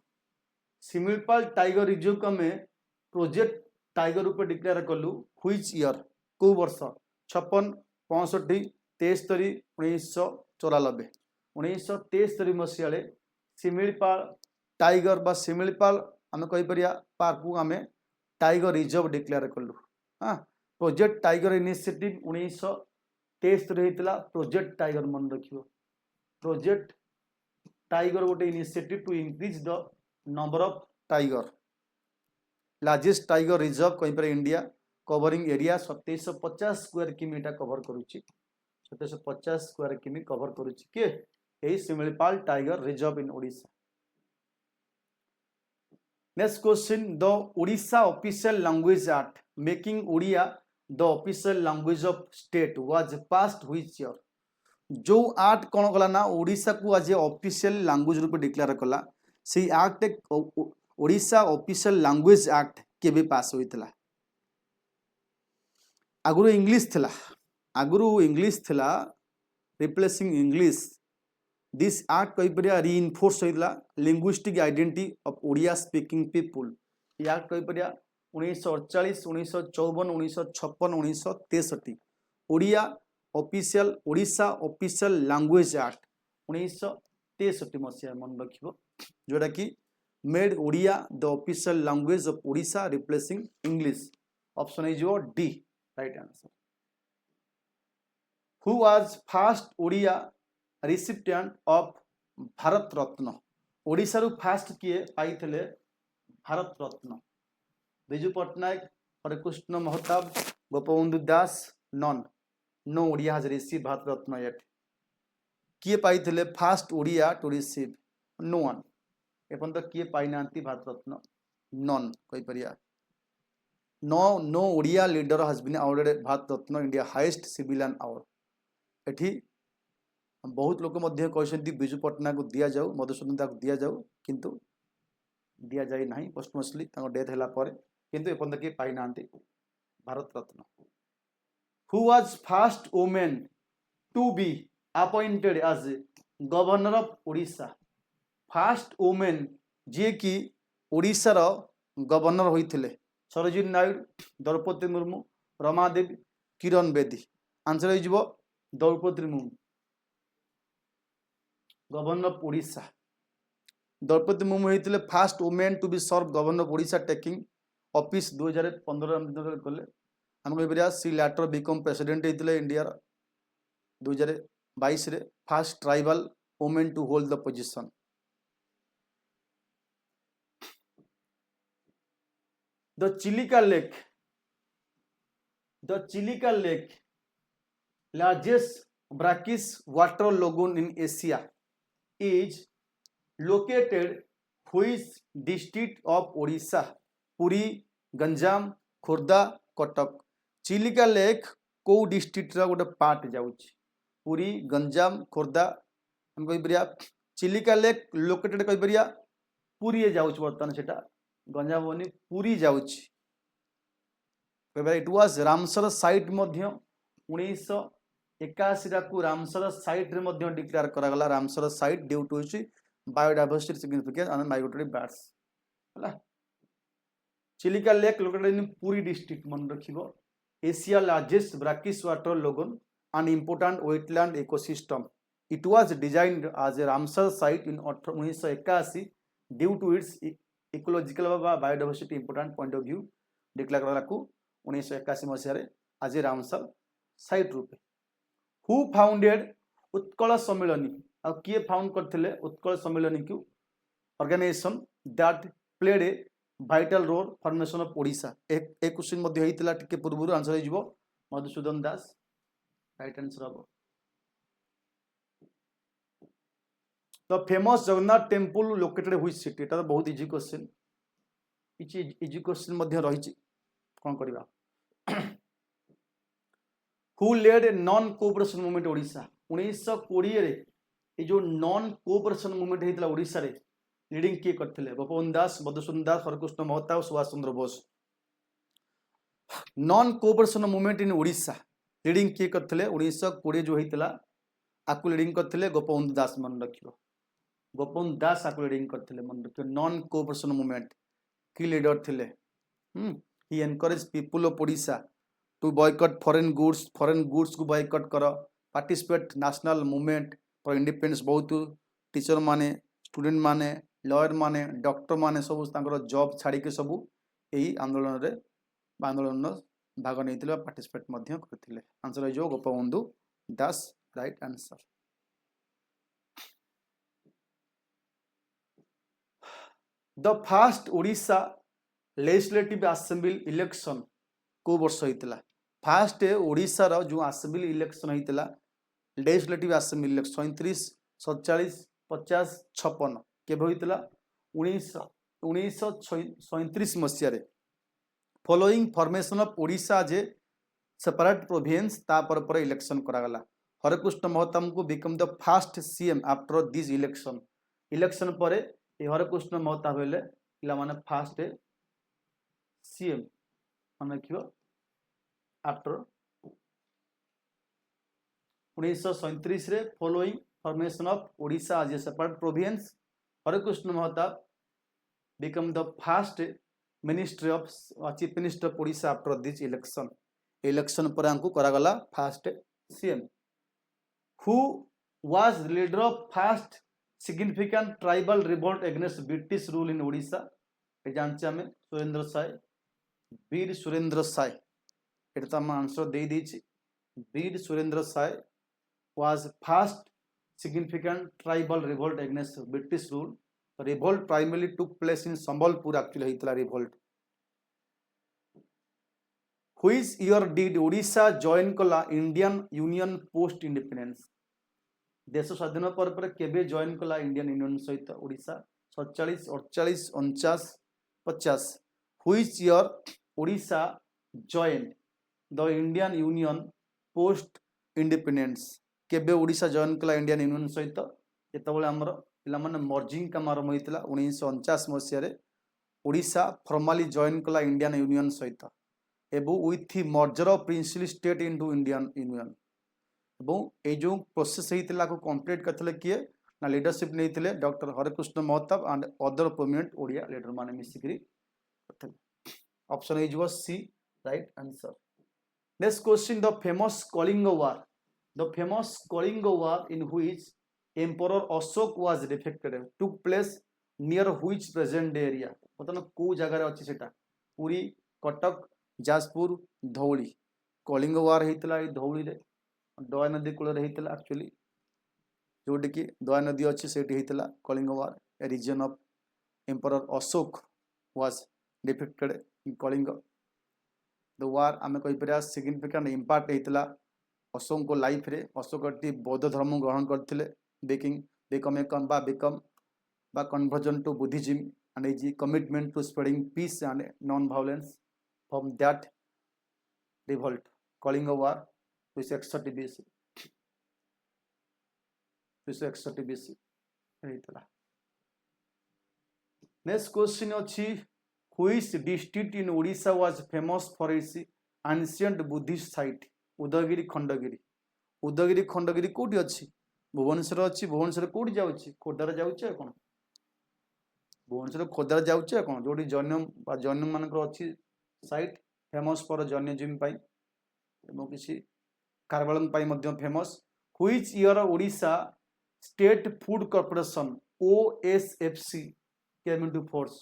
Similipal tiger reserve को में प्रोजेक्ट टाइगर रूप डिक्लेयर कलु व्हिच ईयर को वर्ष 56 65 73 1994 1973 मसीह सिमिलपाल टाइगर बा सिमिलपाल आम कहीपर पार्क को आम टाइगर रिजर्व डिक्लेयर कलु हाँ प्रोजेक्ट टाइगर इनिशिएटिव 1973 होता प्रोजेक्ट टाइगर मन रखियो प्रोजेक्ट टाइगर गोटे initiative to increase the number of tiger largest tiger reserve कहीपर इंडिया कवरिंग एरिया 2750 स्क्वायर किमी कवर करुच्ची 750 स्क्वायर किमी कवर करुच्ची किए यही Similipal tiger reserve in Odisha next question the Odisha official language act making Odia the official language of state was passed which year जो act कौन कला ना ओडिशा को आज ऑफिशियल लैंग्वेज रूप डिक्लेयर कला से act Odisha official language act केबे पास होइतला आगुरु इंग्लिश थिला रिप्लेसिंग इंग्लिश दिस एक्ट कही परिया रीइंफोर्स होइतला linguistic identity of Odia speaking people ये एक्ट कही परिया 1948 1954 1956 1963 Odia Odisha official language act 1963 मसीहा मन रखिबो जोटा कि made Odia the official language of Odisha replacing English option is your D right answer who was first Odia recipient of Bharat Ratna Odisha रु फर्स्ट किए पाइथिले Bharat Ratna Biju Patnaik Harekrushna Mahtab Gopabandhu Das none no Odia has receive Bharat Ratna yet किए पाइथिले first Odia to receive no one एपन तो किए पाई नांती भारत रत्न नन कहि परिया no Odia leader has been awarded Bharat Ratna India highest civilian award एठी बहुत लोक मध्य कहते बिजू पट्टनायक को दिया जाऊ मधुसूदन को दिया जाऊ किंतु दिया जाए नहीं पोस्टमोस्टली डेथ है किंतु एपन किए पाई नांती Bharat Ratna who was first women to be appointed as governor of Odisha first women जी कि ओडिशार गवर्नर होइथिले सरोजिनी नायडू द्रौपदी मुर्मू रमादेवी किरण बेदी आंसर हो जिवो द्रौपदी मुर्मू गवर्नर ऑफ ओडिशा द्रौपदी मुर्मू होइथिले first women to be serve governor of Odisha taking office 2015 कले हम कह सी लैटर बिकम प्रेसिडेंट होते इंडिया 2022 रे first tribal women to hold the position the Chilika lake largest brackish water lagoon in Asia is located which district of Odisha Puri Ganjam Khordha Cuttack Chilika lake को district गोटे part जाउछि Puri Ganjam Khordha हम कह Chilika lake located कह पुरी जाउछि बर्तमान सेटा गंजाम बनी पुरी जाउछि इट वाज रामसर साइट मध्य 1981 को रामसर साइट रे मध्य डिक्लेयर करागला Ramsar site due to biodiversity significance and migratory birds है। Chilika lake located in Puri district मन रखिबो। Asia largest brackish water lagoon and important wetland ecosystem. It was designed as a Ramsar site in 1981 due to its ecological biodiversity important point of view declare करालाकू 1981 मसीह आज Ramsar site रूपे। Who founded Utkal Sammilani आ किए found करथिले उत्कल सम्मेलनी को organization that played a vital role formation of Odisha. एक question मध्ये हेतिला टिके पूर्व आंसर हो मधुसूदन दास राइट आंसर हम। The famous Jagannath temple located which city एटा तो बहुत इजी क्वेश्चन इजी क्वेश्चन मध्ये रही कौन करबा। Who led non cooperation movement Odisha 1920 रे ये जो नॉन कोऑपरेशन मूवमेंट हेतिला ओडिशा रे लीडिंग किए करथिले Gopabandhu Das Madhusudan Das Harekrushna Mahtab Subhas Chandra Bose. Non cooperation movement in Odisha leading किए करथिले 1920 जो हेतिला आकु लीडिंग करथिले गोपबंधु दास मन रखियो। गोपबंधु दास आकु लीडिंग करथिले मन रखियो नॉन कोऑपरेशन मूवमेंट की लीडर थिले। He encourage people of Odisha to boycott foreign goods को बॉयकॉट कर participate national movement for independence. बहुत टीचर माने स्टूडेंट माने लॉयर माने डॉक्टर माने सब जॉब छाड़ी के सब यही आंदोलन रे आंदोलन भाग नहीं पार्टिसिपेट करथिले। आंसर हो Gopabandhu Das right answer. The first Odisha legislative assembly election को वर्ष होता। फास्ट ओडिशा रो जो असेंबली इलेक्शन होता लेजिस्लेटिव असेंबली इलेक्शन 37 47 50 56 केबे होता 1937 मसीह फॉलोइंग फॉर्मेशन ऑफ ओडिशा जे सेपरेट प्रोविंस पर इलेक्शन करागला। हरकृष्ण महताब को become the first CM after this election. Election पर हरकृष्ण महताब हेले पिला माने फास्ट सीएम मन रखियो आफ्टर 1937 रे following formation of Odisha as a separate province Harekrushna Mahtab become the first ministry of chief minister of Odisha after this election. Election पर हमको करागला first CM. Who was leader of first significant tribal revolt against British rule in Odisha. ये जानते हमें सुरेंद्र साय वीर सुरेंद्र साय ये तो हम आंसर दे दीजिए। Veer Surendra Sai was first significant tribal revolt against British rule. Revolt primarily took place in Sambalpur actually होता revolt. Which year did Odisha join कला इंडियन यूनियन पोस्ट इंडिपेंडेंस। देश स्वाधीन पर केबे जॉइन कला इंडियन यूनियन सहित Odisha 47 48 49 50। Which year Odisha join the Indian union post independence केबे Odisha join कला इंडियन यूनियन सहित जेतबले हमर पिला माने मर्जिंग काम आरंभ होइतला 1949 मसीह रे ओडिशा फॉर्मली जॉइन कला इंडियन यूनियन सहित एबो with merger of principal state into Indian union. एवं ये जो प्रोसेस होता को कंप्लीट करते किए ना लीडरशिप नहीं doctor Harekrushna Mahtab and other prominent Odia leader माने मिसिकरी। ऑप्शन हो C right answer. Next question the famous Kalinga war. The famous Kalinga war in which emperor Ashoka was defected took place near which present day area. बर्तमान को जगह अच्छी सेटा पुरी कटक जाजपुर धौली। कलिंग वार होता धौली रे दया नदी कूल एक्चुअली जोटी कि दया नदी अच्छी से Kalinga war a reason of emperor Ashoka was defected in Kalinga. The war आम कहीपर सिग्निफिकेंट इम्पैक्ट होता अशोक को लाइफ रे। अशोक बौद्ध धर्म ग्रहण करते become conversion to Buddhism and his commitment to spreading peace and non violence from that revolt Kalinga war 261 BC 261 BC होता। नेक्स्ट क्वेश्चन अच्छी which district in Odisha was famous for its ancient Buddhist site. Udayagiri Khandagiri. Udayagiri Khandagiri कोठी अच्छी भुवनेश्वर अच्छी। भुवनेश्वर कोठी जाउची खोर्धार जाउची कौन भुवनेश्वर खोर्धा जाऊे कौन जो जैन मान अच्छी साइट फेमस फॉर जैनिज्म किसी कारबालन famous which year Odisha state food corporation OSFC came into force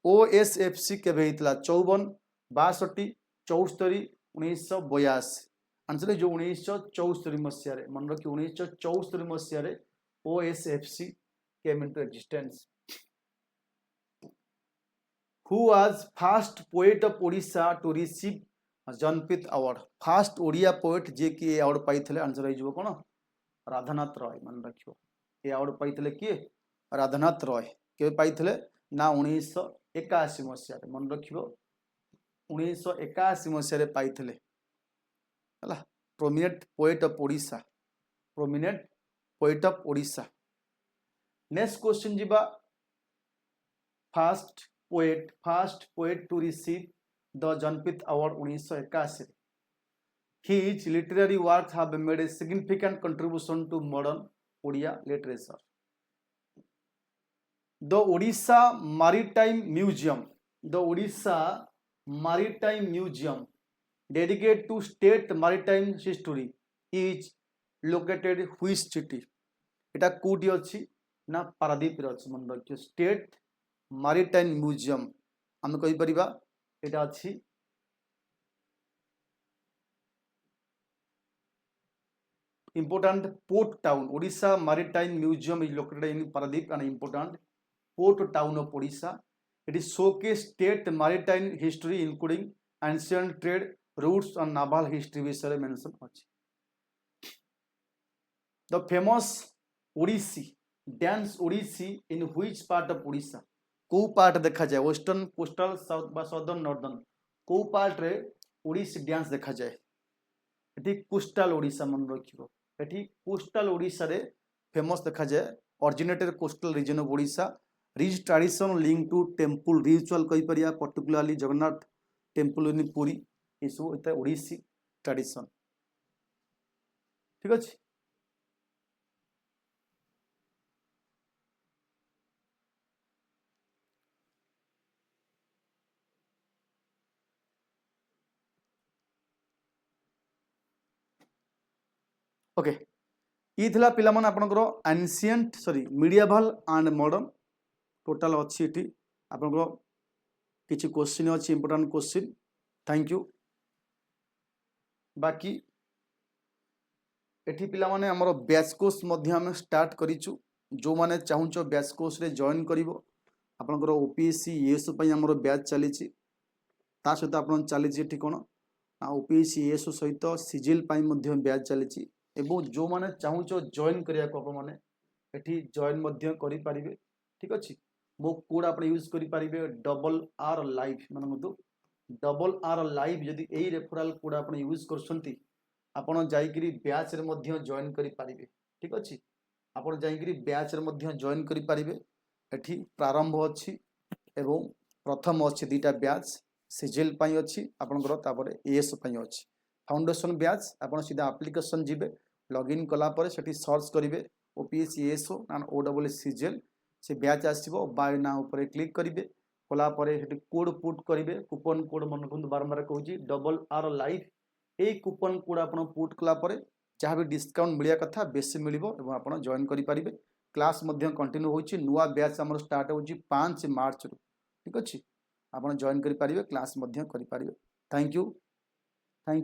OSFC केबे हितला 54 62 74 1982 आंसर जो 1974 मसीह मन रखी 1974 मसीह OSFC came into existence Who was first poet of Odisha to receive Jnanpith award first Odia poet जे कि अवार्ड पाइथिले आंसर हो कौन राधानाथ रॉय मन रखियो ये अवार्ड पाइथिले किए राधानाथ रॉय के पाइथिले ना 1981 मसीह मन रखियो 1981 मसीह पाइथिले हला prominent poet of Odisha prominent poet of Odisha next question जीवा first poet to receive the Jnanpith award 1981 His literary works have made a significant contribution to modern Odia literature. The Odisha Maritime Museum dedicated to state maritime history is located which city? एटा कोठी अछि ना पारादीप रे अछि मन रखियो state मारिटाइम museum हम कहि परिबा एटा अछि important port town Odisha Maritime Museum is located in Paradip and important port town of Odisha. It is showcase state maritime history including ancient trade routes and naval history विषय mention अछि. The famous Odissi dance Odissi in which part of Odisha? को part देखा जाए western coastal south बा southern northern को part रे Odissi dance देखा जाए एठी कोस्टल ओडिशा मन रखिबो एठी कोस्टल ओडिशा रे फेमस देखा जाए originated coastal region of Odisha rich tradition link to temple ritual कहि परिया particularly Jagannath temple in Puri इसो एता ओडिसी ट्रेडिशन ठीक अछि ओके ये थिला पिला मन आपनकर ancient sorry medieval and modern total अछि एठी आपनकर किछि क्वेश्चन अछि इंपोर्टेंट क्वेश्चन थैंक यू बाकी एठी पिला माने हमर बैच कोर्स मध्य हम स्टार्ट करिछु जो माने चाहुचो बैच कोर्स रे जॉइन करिवो आपनकर ओपीएससी एएसओ पई हमर बैच चलीछि ता सहित आपन चलीछि एठी कोन ओपीएससी एएसओ सहित सिजिल पई मध्य बैच चलीछि एवं जो माने चाहुचो जॉइन करिया को अपन माने एठी जॉइन मध्य करि परिबे ठीक अछि मो कोड आपण यूज करि परिबे RR लाइव माने मधु RR लाइव यदि एई रेफरल कोड आपण यूज करसंती आपण जाईकरी बैच रे मध्य जॉइन करि परिबे ठीक अछि आपण जाईकरी बैच रे मध्य जॉइन करि परिबे एठी प्रारंभ अछि एवं प्रथम अछि दुटा बैच सिजिल पई अछि आपनकर तापर एएस पई अछि फाउंडेशन बैच आपण सीधा एप्लीकेशन जिबे लॉगिन कला पर सेठी सर्च करिवे ओपीएससी एएसओ एंड ओडब्ल्यूसीजीएल से बैच आसीबो बाय ना ऊपर क्लिक करिवे कला पर सेठी कोड पुट करिवे कूपन कोड मन को बारंबार कहूची RR लाइव ए कूपन कोड आपण पुट कला पर जहाँ भी डिस्काउंट मिलिया कथा बेसी मिलिबो एवं आपण जॉइन करि परिबे क्लास मध्य कंटिन्यू होची नुवा बैच हमर स्टार्ट होची 5 मार्च रु ठीक अछि आपण जॉइन करि परिबे क्लास मध्य करि परिबे थैंक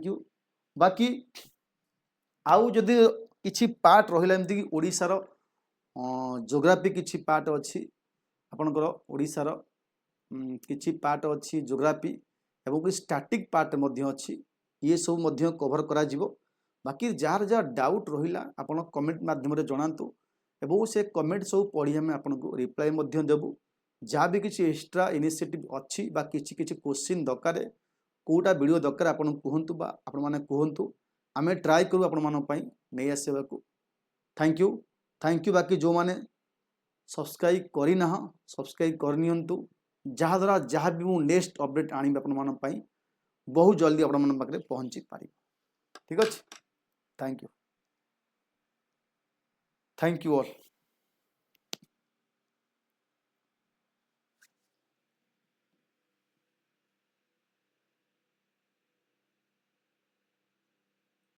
यू बाकी आउ जदि किछि पार्ट रहिला एमति कि ओडिसा रो ज्योग्राफी किछि पार्ट अछि आपनकर ओडिसा रो किछि पार्ट अछि ज्योग्राफी एवं कि स्टैटिक पार्ट मध्य अछि ये सब मध्य कवर करा जिवो बाकी जार जार डाउट रहिला आपण कमेंट माध्यम रे जणांतु एवं से कमेंट सब पढी हम आपनको रिप्लाई मध्य देबु जा भी किछि एक्स्ट्रा इनिशिएटिव अछि बा किछि किछि क्वेश्चन दरकार कोटा वीडियो दरकार आपण कहंतु बा आपण माने कहंतु आमे ट्राई करू आपण मानो पई नै आसेबा को थैंक यू बाकी जो माने सब्सक्राइब करी ना सब्सक्राइब करनियंतु जहा द्वारा जहा भी मु नेक्स्ट अपडेट आनी आपण मानो पई बहुत जल्दी आपण मानो पाखरे पहुंची पारी ठीक अछि थैंक यू ऑल